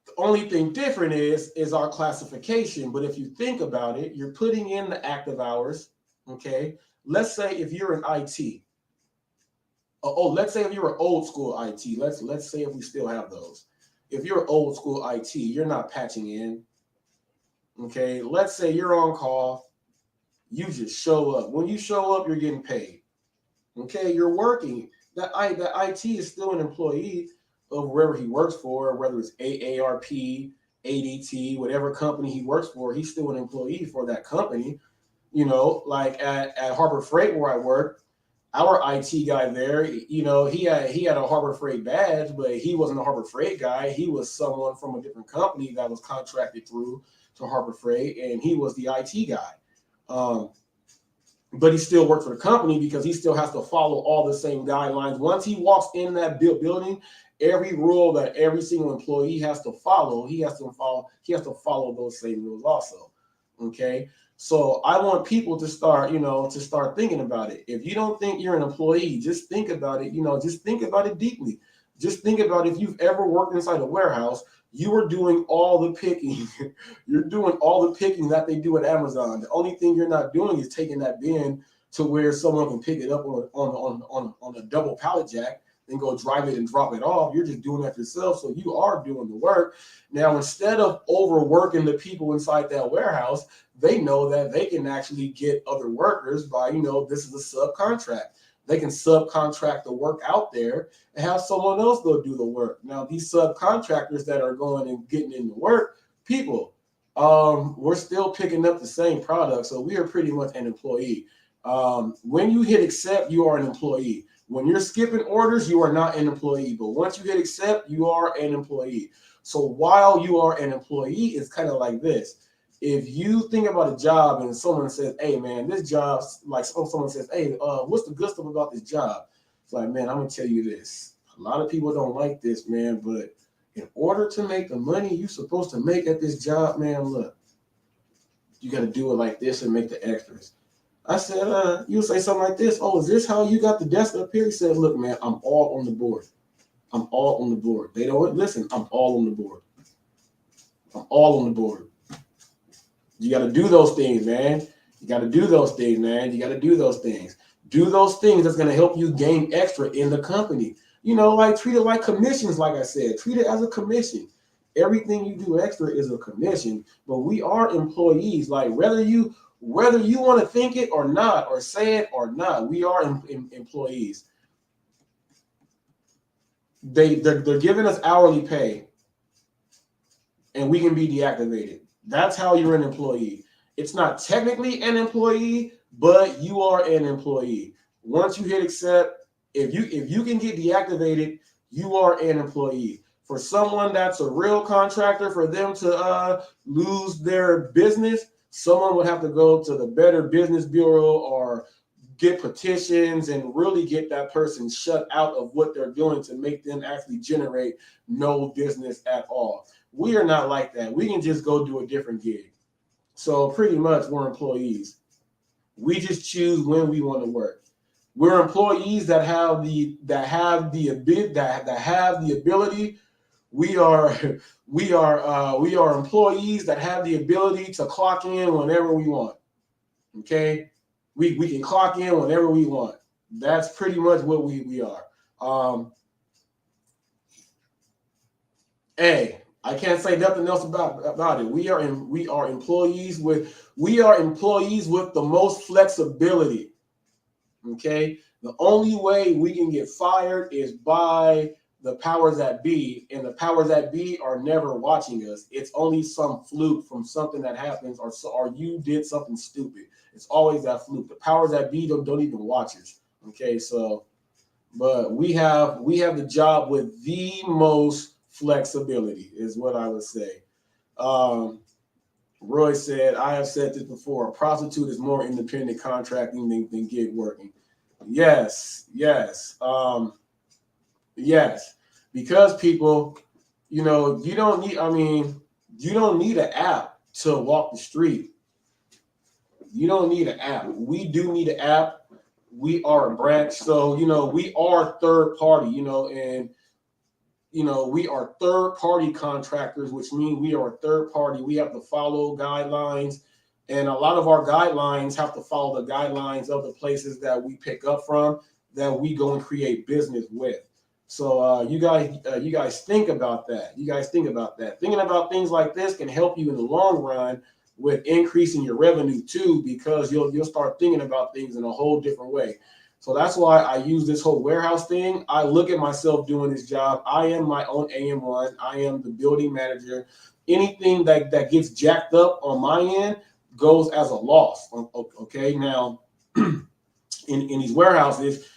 S2: The only thing different is our classification. But if you think about it, you're putting in the active hours. Okay, let's say if you're in IT. Let's say if you're an old school IT. Let's say if we still have those. If you're old school IT, you're not patching in. Okay, let's say you're on call. You just show up. When you show up, you're getting paid. Okay, you're working. The IT is still an employee of wherever he works for, whether it's AARP, ADT, whatever company he works for, he's still an employee for that company. You know, like at Harbor Freight where I work, our IT guy there, you know, he had a Harbor Freight badge, but he wasn't a Harbor Freight guy. He was someone from a different company that was contracted through to Harbor Freight, and he was the IT guy. but he still works for the company because he still has to follow all the same guidelines. Once he walks in that building, every rule that every single employee has to follow, he has to follow those same rules also. Okay. So I want people to start, to start thinking about it. If you don't think you're an employee, just think about it, just think about it deeply. Just think about if you've ever worked inside a warehouse, you are doing all the picking. You're doing all the picking that they do at Amazon. The only thing you're not doing is taking that bin to where someone can pick it up on a double pallet jack, then go drive it and drop it off. You're just doing that yourself. So you are doing the work. Now, instead of overworking the people inside that warehouse, they know that they can actually get other workers by, this is a subcontract. They can subcontract the work out there and have someone else go do the work. Now, these subcontractors that are going and getting into work, people, we're still picking up the same product. So we are pretty much an employee. When you hit accept, you are an employee. When you're skipping orders, you are not an employee. But once you hit accept, you are an employee. So while you are an employee, it's kind of like this. If you think about a job and someone says, hey, man, this job, like someone says, hey, what's the good stuff about this job? It's like, man, I'm going to tell you this. A lot of people don't like this, man, but in order to make the money you're supposed to make at this job, man, look, you got to do it like this and make the extras. I said, you say something like this. Oh, is this how you got the desk up here? He said, look, man, I'm all on the board. I'm all on the board. They don't listen. I'm all on the board. I'm all on the board. You got to do those things, man. You got to do those things, man. You got to do those things. Do those things that's going to help you gain extra in the company. Like treat it like commissions, like I said. Treat it as a commission. Everything you do extra is a commission. But we are employees. Like whether you want to think it or not, or say it or not, we are employees. They're giving us hourly pay, and we can be deactivated. That's how you're an employee. It's not technically an employee, but you are an employee. Once you hit accept, if you can get deactivated, you are an employee. For someone that's a real contractor, for them to lose their business, someone would have to go to the Better Business Bureau or get petitions and really get that person shut out of what they're doing to make them actually generate no business at all. We are not like that. We can just go do a different gig. So pretty much we're employees. We just choose when we want to work. We're employees that have the ability. We are employees that have the ability to clock in whenever we want. Okay, we can clock in whenever we want. That's pretty much what we are. Hey, I can't say nothing else about it. We are employees with the most flexibility. Okay, the only way we can get fired is by the powers that be, and the powers that be are never watching us. It's only some fluke from something that happens, or you did something stupid. It's always that fluke. The powers that be don't even watch us. Okay, so, but we have the job with the most flexibility, is what I would say. Roy said, I have said this before, a prostitute is more independent contracting than gig working. Yes. Yes. Because people, you don't need an app to walk the street. You don't need an app. We do need an app. We are a branch. So, we are third party, and we are third party contractors, which means we are a third party. We have to follow guidelines, and a lot of our guidelines have to follow the guidelines of the places that we pick up from, that we go and create business with. So you guys think about that. Thinking about things like this can help you in the long run with increasing your revenue too, because you'll start thinking about things in a whole different way. So that's why I use this whole warehouse thing. I look at myself doing this job. I am my own AM1. I am the building manager. Anything that gets jacked up on my end goes as a loss. Okay, now in these warehouses,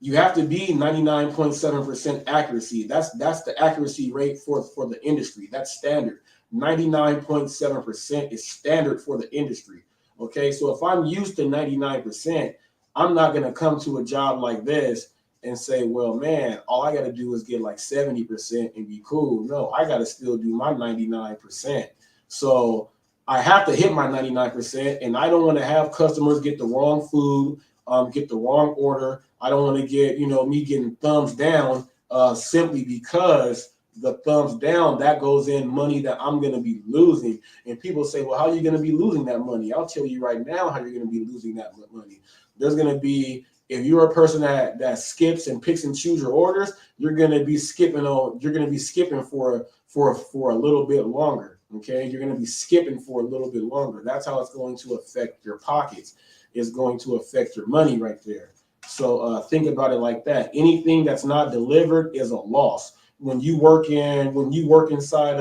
S2: you have to be 99.7% accuracy. That's the accuracy rate for the industry. That's standard. 99.7% is standard for the industry. Okay, so if I'm used to 99%, I'm not going to come to a job like this and say, well, man, all I got to do is get like 70% and be cool. No, I got to still do my 99%. So I have to hit my 99%, and I don't want to have customers get the wrong food, get the wrong order. I don't want to get, me getting thumbs down simply because the thumbs down, that goes in money that I'm going to be losing. And people say, well, how are you going to be losing that money? I'll tell you right now how you're going to be losing that money. There's going to be, if you're a person that skips and picks and chooses your orders, you're going to be skipping for a little bit longer. Okay, you're going to be skipping for a little bit longer. That's how it's going to affect your pockets. It's going to affect your money right there. So think about it like that. Anything that's not delivered is a loss. When you work inside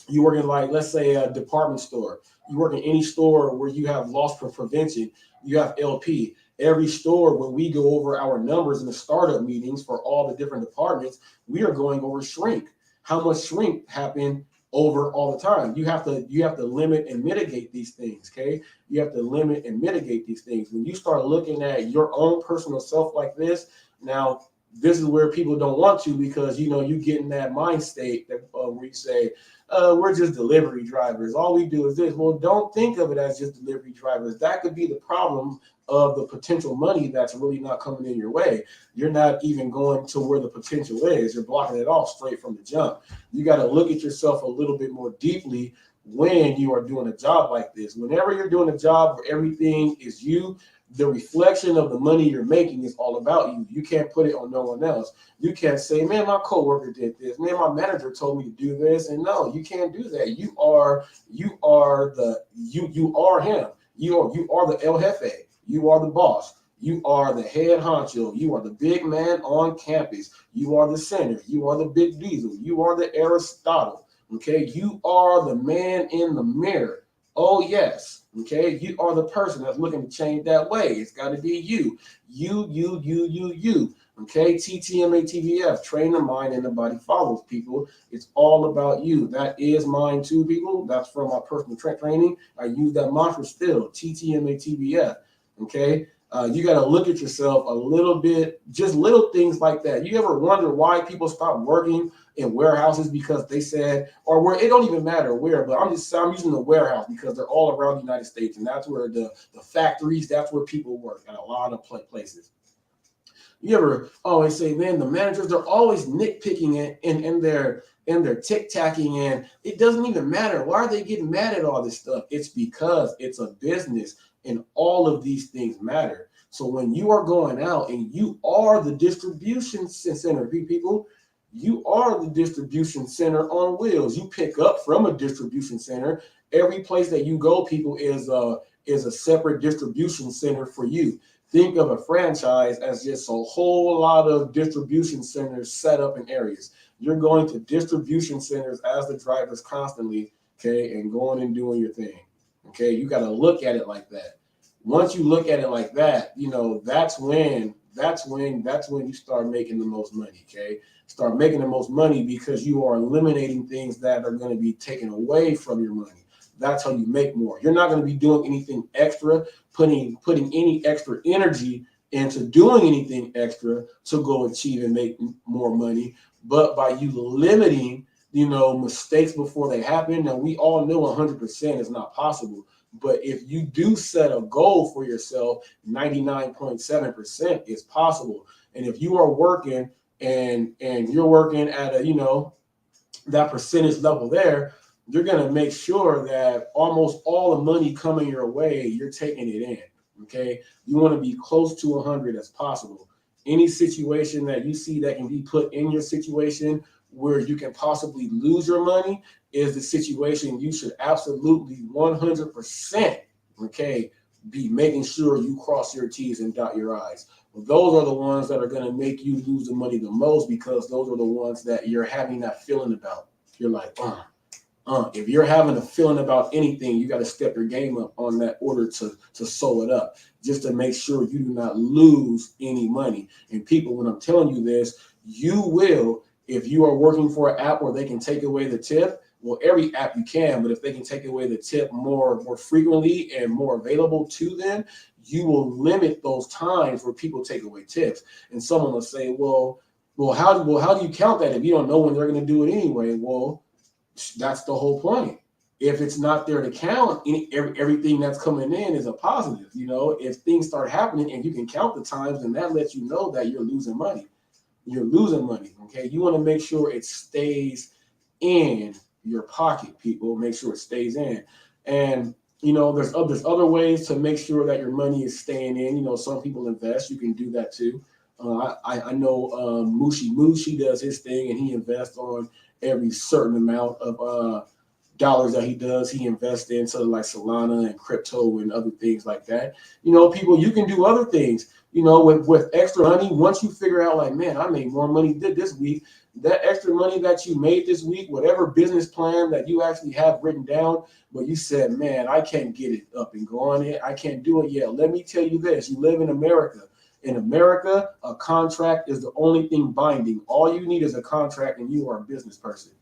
S2: you work in, like, let's say a department store, you work in any store where you have loss prevention, you have LP. Every store, when we go over our numbers in the startup meetings for all the different departments, we are going over shrink. How much shrink happened over all the time? You have to limit and mitigate these things. Okay, you have to limit and mitigate these things. When you start looking at your own personal self like this, now this is where people don't want to, because you get in that mind state that, where you say, we're just delivery drivers. All we do is this. Well, don't think of it as just delivery drivers. That could be the problem of the potential money that's really not coming in your way. You're not even going to where the potential is. You're blocking it off straight from the jump. You got to look at yourself a little bit more deeply when you are doing a job like this. Whenever you're doing a job where everything is you, the reflection of the money you're making is all about you. You can't put it on no one else. You can't say, man, my coworker did this. Man, my manager told me to do this. And no, you can't do that. You are him. You are the El Jefe. You are the boss. You are the head honcho. You are the big man on campus. You are the center. You are the big diesel. You are the Aristotle. Okay, you are the man in the mirror. Oh, yes. Okay, you are the person that's looking to change that way. It's got to be you. You. Okay, TTMATVF, train the mind and the body follows, people. It's all about you. That is mine too, people. That's from my personal training. I use that mantra still, TTMATVF. Okay, you got to look at yourself a little bit, just little things like that. You ever wonder why people stop working in warehouses because they said, or where, it don't even matter where, but I'm using the warehouse because they're all around the United States, and that's where the factories, that's where people work at a lot of places. You ever always say, man, the managers, they're always nitpicking and they're tic-tacking, and it doesn't even matter. Why are they getting mad at all this stuff? It's because it's a business, and all of these things matter. So when you are going out and you are the distribution center, people, you are the distribution center on wheels. You pick up from a distribution center. Every place that you go, people, is a separate distribution center for you. Think of a franchise as just a whole lot of distribution centers set up in areas. You're going to distribution centers as the drivers constantly, okay, and going and doing your thing. Okay, you got to look at it like that. Once you look at it like that, that's when you start making the most money. Okay, start making the most money because you are eliminating things that are going to be taken away from your money. That's how you make more. You're not going to be doing anything extra, putting any extra energy into doing anything extra to go achieve and make more money. But by you limiting, mistakes before they happen. Now, we all know 100% is not possible. But if you do set a goal for yourself, 99.7% is possible. And if you are working and you're working at that percentage level there, you're going to make sure that almost all the money coming your way, you're taking it in. Okay, you want to be close to 100 as possible. Any situation that you see that can be put in your situation where you can possibly lose your money is the situation you should absolutely 100%, okay, be making sure you cross your T's and dot your I's. Well, those are the ones that are going to make you lose the money the most, because those are the ones that you're having that feeling about. You're like, if you're having a feeling about anything, you got to step your game up on that order to sew it up, just to make sure you do not lose any money. And people, when I'm telling you this, you will, if you are working for an app where they can take away the tip, Well, every app you can, but if they can take away the tip more frequently and more available to them, you will limit those times where people take away tips. And someone will say, well, how do you count that if you don't know when they're going to do it anyway? Well, that's the whole point. If it's not there to count, everything that's coming in is a positive. You know, if things start happening and you can count the times, then that lets you know that you're losing money. You're losing money. Okay, you want to make sure it stays in your pocket, people. Make sure it stays in. And you know, there's other ways to make sure that your money is staying in. You know, some people invest. You can do that too. I know Mushi does his thing, and he invests on every certain amount of dollars that he does. He invests into like Solana and crypto and other things like that. You know, people, you can do other things. You know, with extra money. Once you figure out, like, man, I made more money this week. That extra money that you made this week, whatever business plan that you actually have written down, but you said, man, I can't get it up and going. I can't do it yet. Let me tell you this. You live in America. In America, a contract is the only thing binding. All you need is a contract and you are a business person.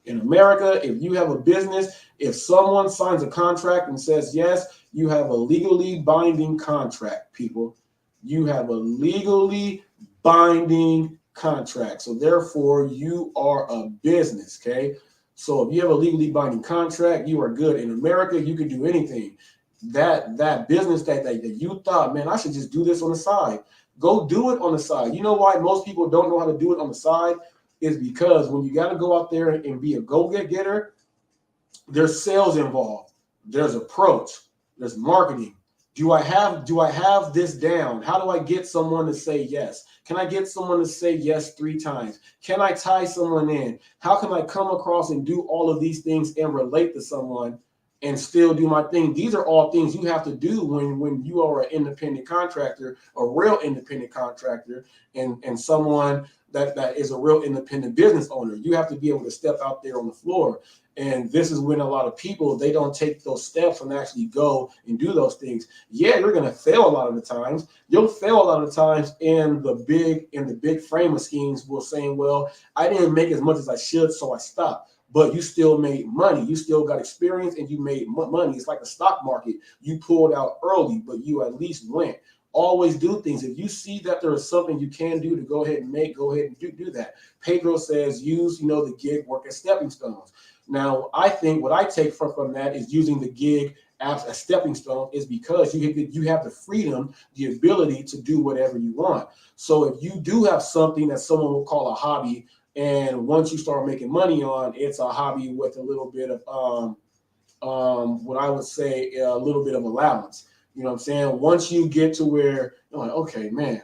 S2: In America, if you have a business, if someone signs a contract and says yes, you have a legally binding contract, people. You have a legally binding contract. So therefore, you are a business, okay? So if you have a legally binding contract, you are good. In America, you can do anything. That business that you thought, man, I should just do this on the side. Go do it on the side. You know why most people don't know how to do it on the side? Is because when you got to go out there and be a go-getter, there's sales involved. There's approach. There's marketing. Do I have this down? How do I get someone to say yes? Can I get someone to say yes 3 times? Can I tie someone in? How can I come across and do all of these things and relate to someone and still do my thing? These are all things you have to do when you are an independent contractor, a real independent contractor, and someone that is a real independent business owner. You have to be able to step out there on the floor. And this is when a lot of people, they don't take those steps and actually go and do those things. Yeah, you're going to fail a lot of the times. You'll fail a lot of the times in the big frame of schemes. We're saying, well, I didn't make as much as I should, so I stopped. But you still made money. You still got experience and you made money. It's like the stock market. You pulled out early, but you at least went. Always do things. If you see that there is something you can do to go ahead and go ahead and do that. Pedro says use, the gig work as stepping stones. Now, I think what I take from that is using the gig as a stepping stone is because you have the freedom, the ability to do whatever you want. So if you do have something that someone will call a hobby, and once you start making money on, it's a hobby with a little bit of what I would say a little bit of allowance. You know what I'm saying? Once you get to where you're like, okay, man,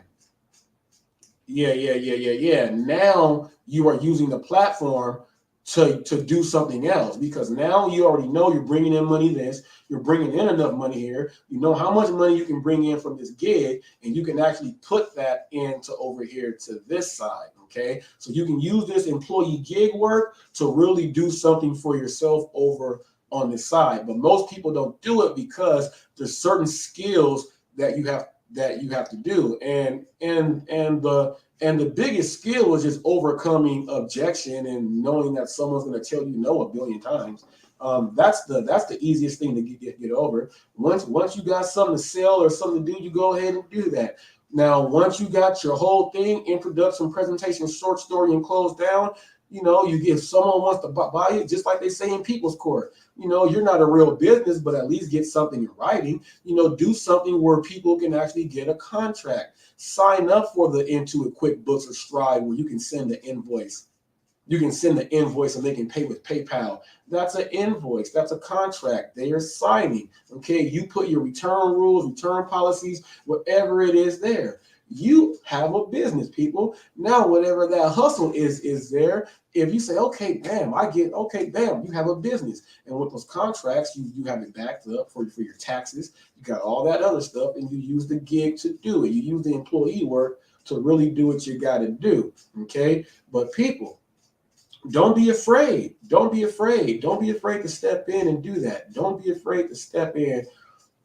S2: yeah. Now you are using the platform to do something else, because now you already know you're bringing in money you're bringing in enough money here. You know how much money you can bring in from this gig, and you can actually put that into over here to this side, okay? So you can use this employee gig work to really do something for yourself over on this side. But most people don't do it because there's certain skills that you have to do. And the biggest skill is just overcoming objection and knowing that someone's going to tell you no a billion times. That's the easiest thing to get over. Once you got something to sell or something to do, you go ahead and do that. Now, once you got your whole thing, introduction, presentation, short story, and close down, you give someone wants to buy it, just like they say in people's court. You're not a real business, but at least get something in writing. Do something where people can actually get a contract. Sign up for the Intuit, QuickBooks, or Strive, where you can send the invoice. You can send the invoice and they can pay with PayPal. That's an invoice. That's a contract. They are signing. Okay, you put your return rules, return policies, whatever it is there. You have a business, people. Now, whatever that hustle is there. If you say, okay, bam, you have a business. And with those contracts, you have it backed up for your taxes. You got all that other stuff, and you use the gig to do it. You use the employee work to really do what you got to do, okay? But people, don't be afraid. Don't be afraid. Don't be afraid to step in and do that. Don't be afraid to step in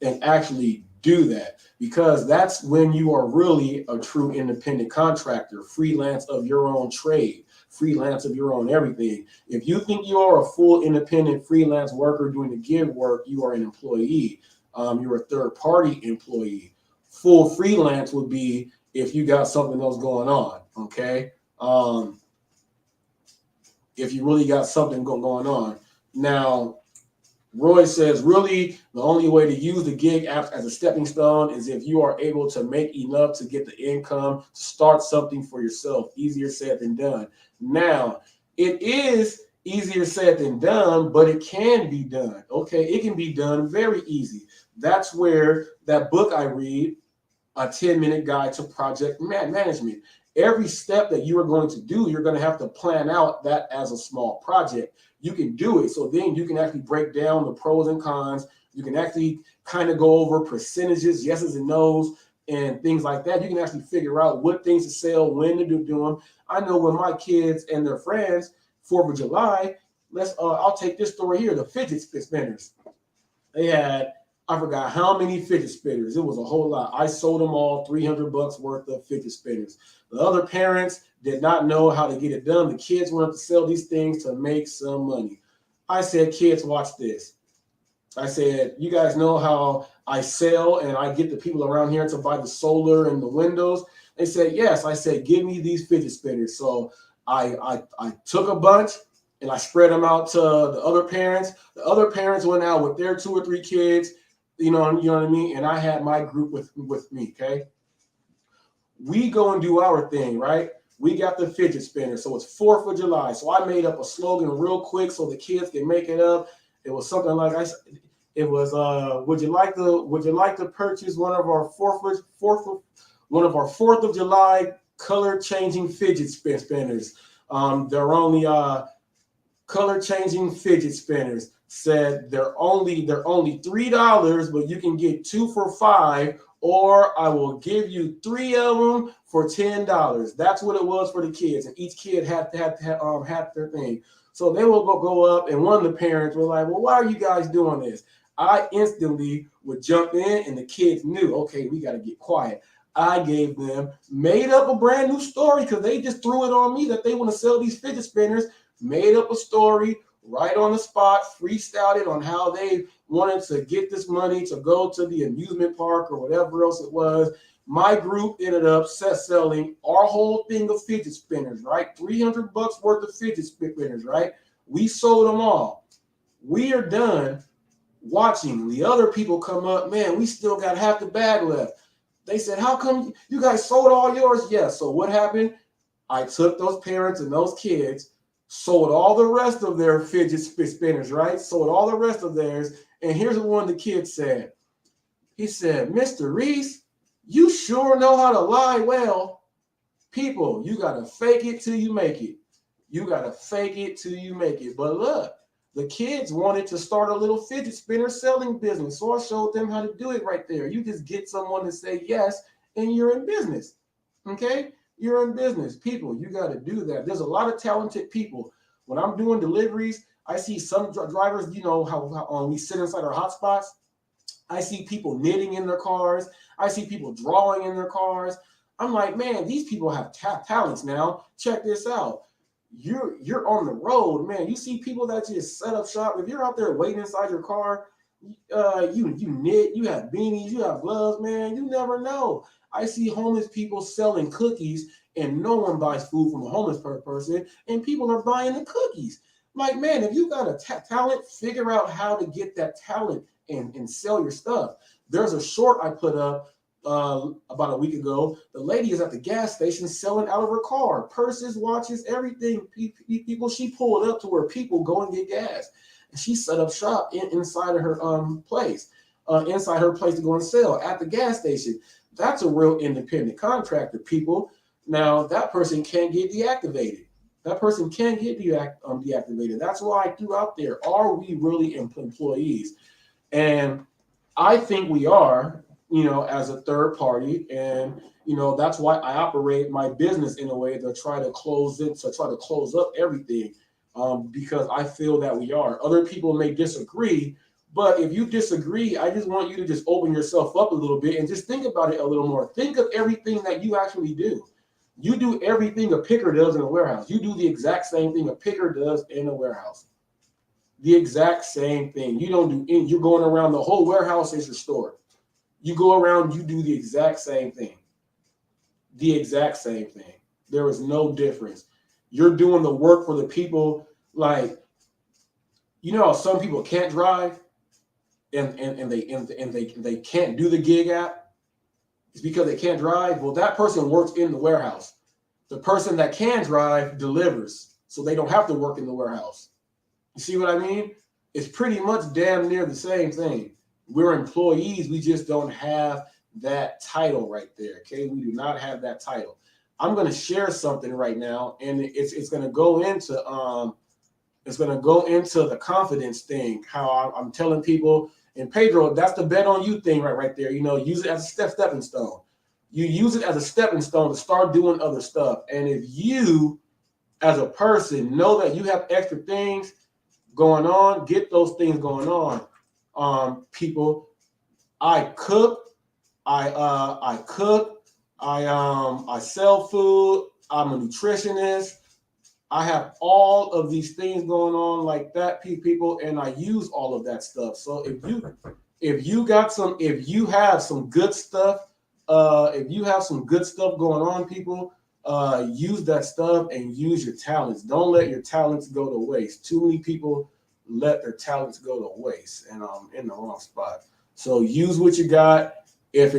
S2: and actually do that, because that's when you are really a true independent contractor, freelance of your own trade. freelance of your own everything. If you think you are a full independent freelance worker doing the gig work, you are an employee. You're a third-party employee. Full freelance would be if you got something else going on, okay? If you really got something going on. Now, Roy says, really, the only way to use the gig apps as a stepping stone is if you are able to make enough to get the income to start something for yourself. Easier said than done. Now, it is easier said than done, but it can be done. Okay, it can be done very easy. That's where that book I read, A 10-Minute Guide to Project Management. Every step that you are going to do, you're going to have to plan out that as a small project. You can do it. So then you can actually break down the pros and cons. You can actually kind of go over percentages, yeses and nos, and things like that. You can actually figure out what things to sell, when to do them. I know when my kids and their friends, 4th of July, I'll take this story here, the fidget spinners. They had, I forgot how many fidget spinners. It was a whole lot. I sold them all $300 worth of fidget spinners. The other parents did not know how to get it done. The kids wanted to sell these things to make some money. I said, kids, watch this. I said, you guys know how I sell and I get the people around here to buy the solar and the windows? They said, yes. I said, give me these fidget spinners. So I took a bunch and I spread them out to the other parents. The other parents went out with their 2 or 3 kids, you know what I mean? And I had my group with me, okay? We go and do our thing, right? We got the fidget spinner. So it's 4th of July. So I made up a slogan real quick so the kids can make it up. It was something like would you like to purchase one of our 4th of July color changing fidget spinners? They're only color changing fidget spinners. Said they're only $3, but you can get 2 for $5, or I will give you 3 of them for $10. That's what it was for the kids, and each kid had their thing. So they will go up, and one of the parents were like, well, why are you guys doing this? I instantly would jump in, and the kids knew, okay, we got to get quiet. I gave them, made up a brand new story because they just threw it on me that they want to sell these fidget spinners, made up a story right on the spot, freestyled it on how they wanted to get this money to go to the amusement park or whatever else it was. My group ended up selling our whole thing of fidget spinners, right? $300 worth of fidget spinners, right? We sold them all. We are done watching the other people come up. Man, we still got half the bag left. They said, how come you guys sold all yours? Yes. So what happened? I took those parents and those kids, sold all the rest of their fidget spinners, right? Sold all the rest of theirs. And here's what one of the kids said. He said, Mr. Reese, you sure know how to lie well. People, you got to fake it till you make it. You got to fake it till you make it. But look, the kids wanted to start a little fidget spinner selling business. So I showed them how to do it right there. You just get someone to say yes, and you're in business. Okay? You're in business. People, you got to do that. There's a lot of talented people. When I'm doing deliveries, I see some drivers, you know, how we sit inside our hotspots. I see people knitting in their cars. I see people drawing in their cars. I'm like, man, these people have talents now. Check this out. You're on the road, man. You see people that just set up shop. If you're out there waiting inside your car, you knit, you have beanies, you have gloves, man. You never know. I see homeless people selling cookies, and no one buys food from a homeless person, and people are buying the cookies. Like, man, if you got a talent, figure out how to get that talent and sell your stuff. There's a short I put up about a week ago. The lady is at the gas station selling out of her car, purses, watches, everything. People, she pulled up to where people go and get gas, and she set up shop inside of her place, inside her place to go and sell at the gas station. That's a real independent contractor, people. Now that person can't get deactivated. That person can't get deactivated. That's why I threw out there, are we really employees? And I think we are, you know, as a third party. And, you know, that's why I operate my business in a way to try to close up everything, because I feel that we are. Other people may disagree, but if you disagree, I just want you to just open yourself up a little bit and just think about it a little more. Think of everything that you actually do. You do everything a picker does in a warehouse. You do the exact same thing a picker does in a warehouse. The exact same thing. You don't do any, you're going around the whole warehouse is your store. You go around, you do the exact same thing. The exact same thing. There is no difference. You're doing the work for the people. Like, you know how some people can't drive and they can't do the gig app? It's because they can't drive. Well, that person works in the warehouse. The person that can drive delivers, so they don't have to work in the warehouse. You see what I mean? It's pretty much damn near the same thing. We're employees. We just don't have that title right there. Okay, we do not have that title. I'm going to share something right now, and it's going to go into the confidence thing. How I'm telling people, and Pedro, that's the bet on you thing right there. You know, use it as a stepping stone. You use it as a stepping stone to start doing other stuff. And if you, as a person, know that you have extra things going on, get those things going on. People, I cook, I sell food, I'm a nutritionist. I have all of these things going on like that, people, and I use all of that stuff. So if you have some good stuff, going on, people, use that stuff and use your talents. Don't let your talents go to waste. Too many people let their talents go to waste, and in the wrong spot. So use what you got. If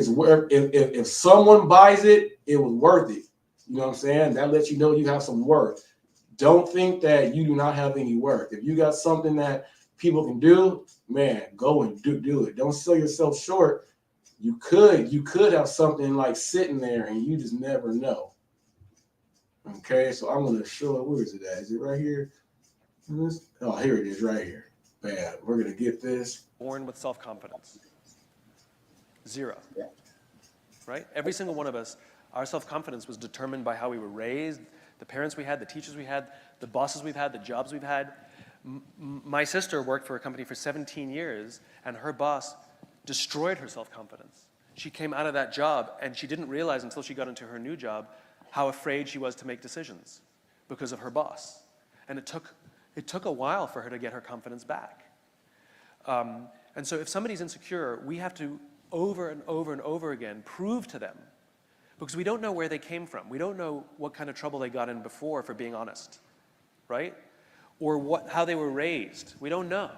S2: someone buys it, it was worth it. You know what I'm saying? That lets you know you have some worth. Don't think that you do not have any worth. If you got something that people can do, man, go and do it. Don't sell yourself short. You could have something like sitting there and you just never know. Okay, so I'm going to show it. Where is it at? Is it right here? Oh, here it is right here. Bam. We're going to get this.
S1: Born with self-confidence. Zero. Right? Every single one of us, our self-confidence was determined by how we were raised, the parents we had, the teachers we had, the bosses we've had, the jobs we've had. My sister worked for a company for 17 years, and her boss destroyed her self-confidence. She came out of that job, and she didn't realize until she got into her new job how afraid she was to make decisions because of her boss. And it took a while for her to get her confidence back. And so if somebody's insecure, we have to over and over and over again prove to them, because we don't know where they came from. We don't know what kind of trouble they got in before for being honest, right? Or how they were raised. We don't know.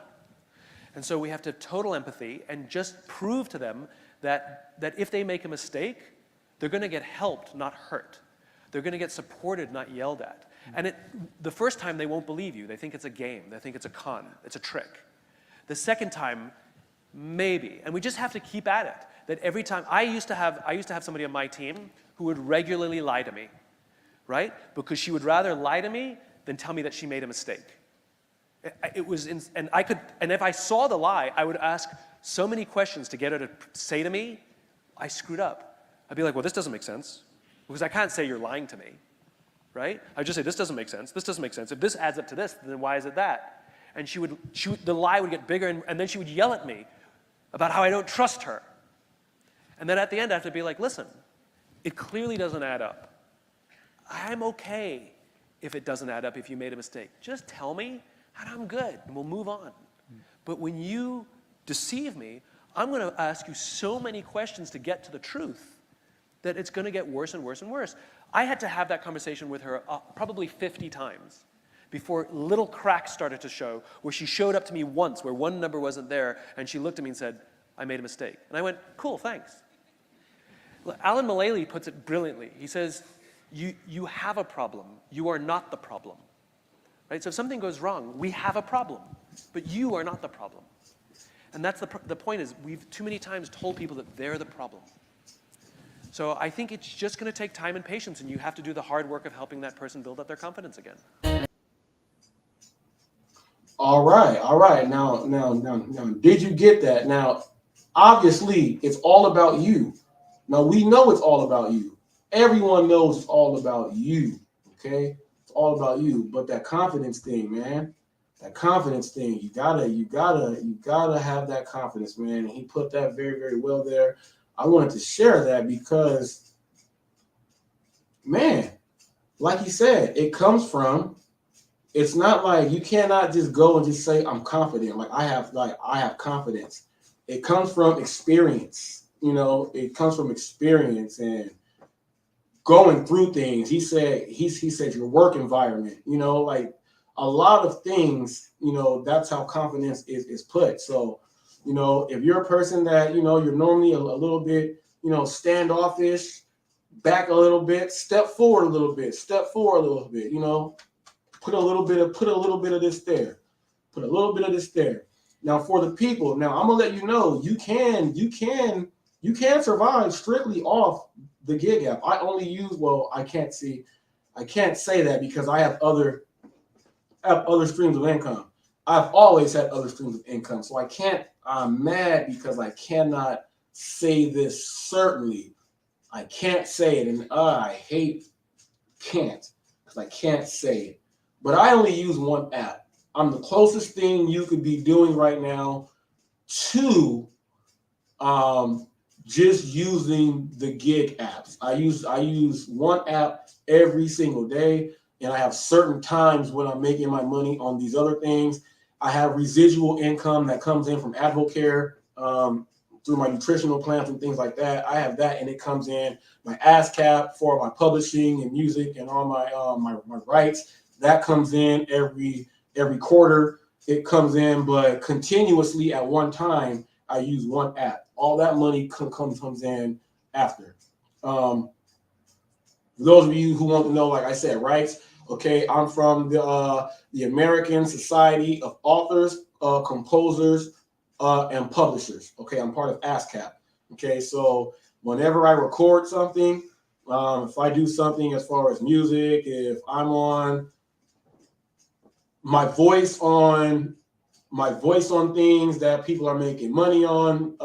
S1: And so we have to have total empathy and just prove to them that if they make a mistake, they're going to get helped, not hurt. They're going to get supported, not yelled at. And the first time they won't believe you. They think it's a game. They think it's a con. It's a trick. The second time, maybe. And we just have to keep at it. That every time, I used to have somebody on my team who would regularly lie to me, right? Because she would rather lie to me than tell me that she made a mistake. And if I saw the lie, I would ask so many questions to get her to say to me, I screwed up. I'd be like, well, this doesn't make sense, because I can't say you're lying to me, right? I'd just say, this doesn't make sense, this doesn't make sense. If this adds up to this, then why is it that? And the lie would get bigger, and then she would yell at me about how I don't trust her. And then at the end, I have to be like, listen, it clearly doesn't add up. I'm okay if it doesn't add up, if you made a mistake. Just tell me, and I'm good, and we'll move on. But when you deceive me, I'm going to ask you so many questions to get to the truth that it's going to get worse and worse and worse. I had to have that conversation with her probably 50 times before little cracks started to show, where she showed up to me once where one number wasn't there, and she looked at me and said, I made a mistake. And I went, cool, thanks. Alan Mullally puts it brilliantly. He says, you have a problem. You are not the problem. Right? So if something goes wrong, we have a problem, but you are not the problem. And that's the point is, we've too many times told people that they're the problem. So I think it's just going to take time and patience, and you have to do the hard work of helping that person build up their confidence again.
S2: All right. Now, did you get that? Now, obviously, it's all about you. Now, we know it's all about you. Everyone knows it's all about you, okay? It's all about you. But that confidence thing, man, that confidence thing, you gotta have that confidence, man. And he put that very, very well there. I wanted to share that because man, like you said, it comes from, it's not like you cannot just go and just say, I'm confident. I have confidence. It comes from experience. It comes from experience and going through things. He said your work environment, like a lot of things, that's how confidence is put. So, if you're a person that, you're normally a little bit, standoffish, back a little bit, step forward a little bit, put a little bit of this there, put a little bit of this there. Now for the people, now I'm gonna let you know, you can survive strictly off the gig app. I only use, I can't say that because I have other streams of income. I've always had other streams of income, so I'm mad because I cannot say this certainly. I can't say it, and I can't because I can't say it. But I only use one app. I'm the closest thing you could be doing right now to just using the gig apps. I use one app every single day, and I have certain times when I'm making my money on these other things. I have residual income that comes in from AdvoCare, through my nutritional plans and things like that. I have that, and it comes in my ASCAP for my publishing and music and all my rights. That comes in every quarter. It comes in, but continuously at one time, I use one app. All that money comes in after. For those of you who want to know, like I said, rights. Okay, I'm from the American Society of Authors, Composers, and Publishers. Okay, I'm part of ASCAP. Okay, so whenever I record something, if I do something as far as music, if I'm on my voice on things that people are making money on,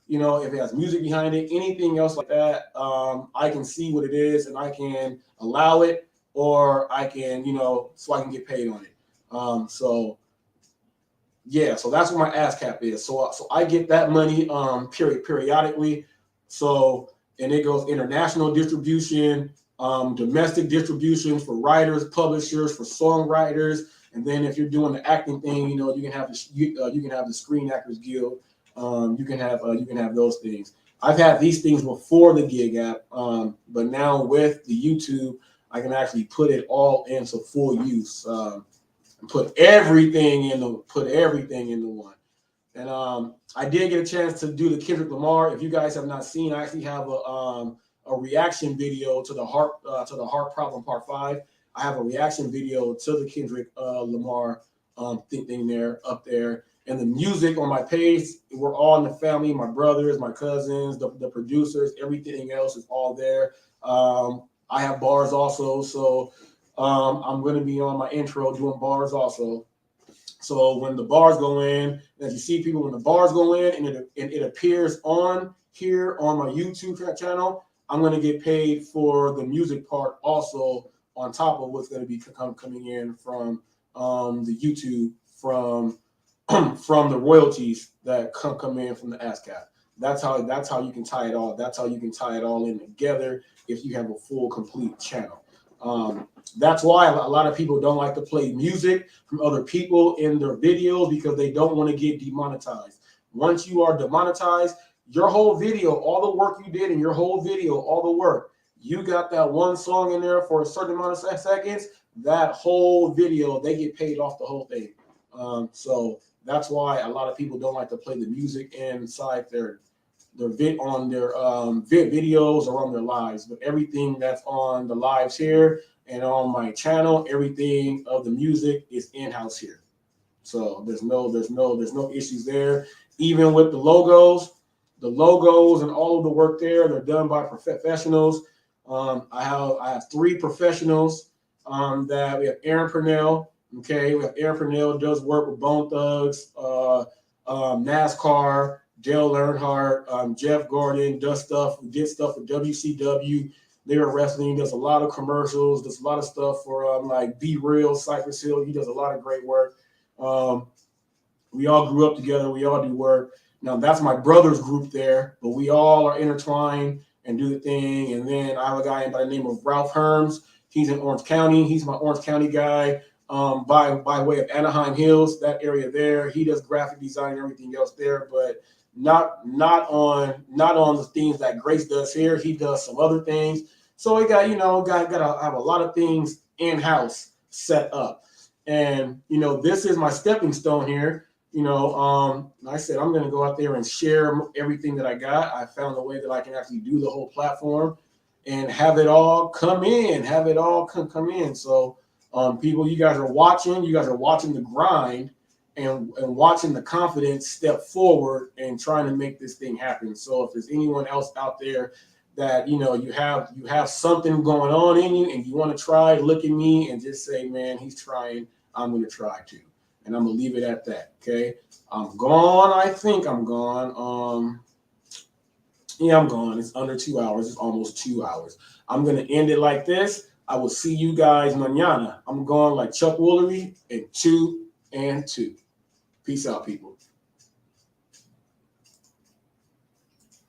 S2: if it has music behind it, anything else like that, I can see what it is and I can allow it, or I can, so I can get paid on it. So that's what my ASCAP is. So I get that money periodically. So, and it goes international distribution, domestic distribution for writers, publishers, for songwriters, and then if you're doing the acting thing, you can have the Screen Actors Guild. You can have those things. I've had these things before the gig app, but now with the YouTube, I can actually put it all into full use. Put everything into one. And I did get a chance to do the Kendrick Lamar. If you guys have not seen, I actually have a reaction video to the Heart Problem Part 5. I have a reaction video to the Kendrick Lamar thing there up there. And the music on my page, we're all in the family, my brothers, my cousins, the producers, everything else is all there. I have bars also, so I'm going to be on my intro doing bars also. So when the bars go in, as you see people, when the bars go in and it appears on here on my YouTube channel, I'm going to get paid for the music part also on top of what's going to be coming in from the YouTube, from the royalties that come in from the ASCAP. That's how you can tie it all. That's how you can tie it all in together if you have a full complete channel. That's why a lot of people don't like to play music from other people in their videos, because they don't want to get demonetized. Once you are demonetized, your whole video, all the work you did in your whole video, all the work, you got that one song in there for a certain amount of seconds, that whole video, they get paid off the whole thing. So that's why a lot of people don't like to play the music inside their videos or on their lives. But everything that's on the lives here and on my channel, everything of the music is in-house here. So there's no issues there. Even with the logos and all of the work there, they're done by professionals. I have 3 professionals that we have. Aaron Purnell. Okay, we have Aaron Purnell, does work with Bone Thugs, NASCAR, Dale Earnhardt, Jeff Gordon did stuff for WCW. They were wrestling. Does a lot of commercials. Does a lot of stuff for like Be Real, Cypress Hill. He does a lot of great work. We all grew up together. We all do work. Now that's my brother's group there, but we all are intertwined, and do the thing. And then I have a guy by the name of Ralph Herms. He's in Orange County. He's my Orange County guy, by way of Anaheim Hills, that area there. He does graphic design and everything else there, but not on the things that Grace does here. He does some other things. So we got to have a lot of things in-house set up. And, this is my stepping stone here. I said, I'm going to go out there and share everything that I got. I found a way that I can actually do the whole platform and have it all come in, come in. So, people, you guys are watching the grind and watching the confidence step forward and trying to make this thing happen. So if there's anyone else out there that, you have something going on in you and you want to try, look at me and just say, man, he's trying. I'm going to try too. And I'm going to leave it at that. Okay. I'm gone. I think I'm gone. Yeah, I'm gone. It's under 2 hours. It's almost 2 hours. I'm going to end it like this. I will see you guys mañana. I'm going like Chuck Woolery in 2 and 2. Peace out, people.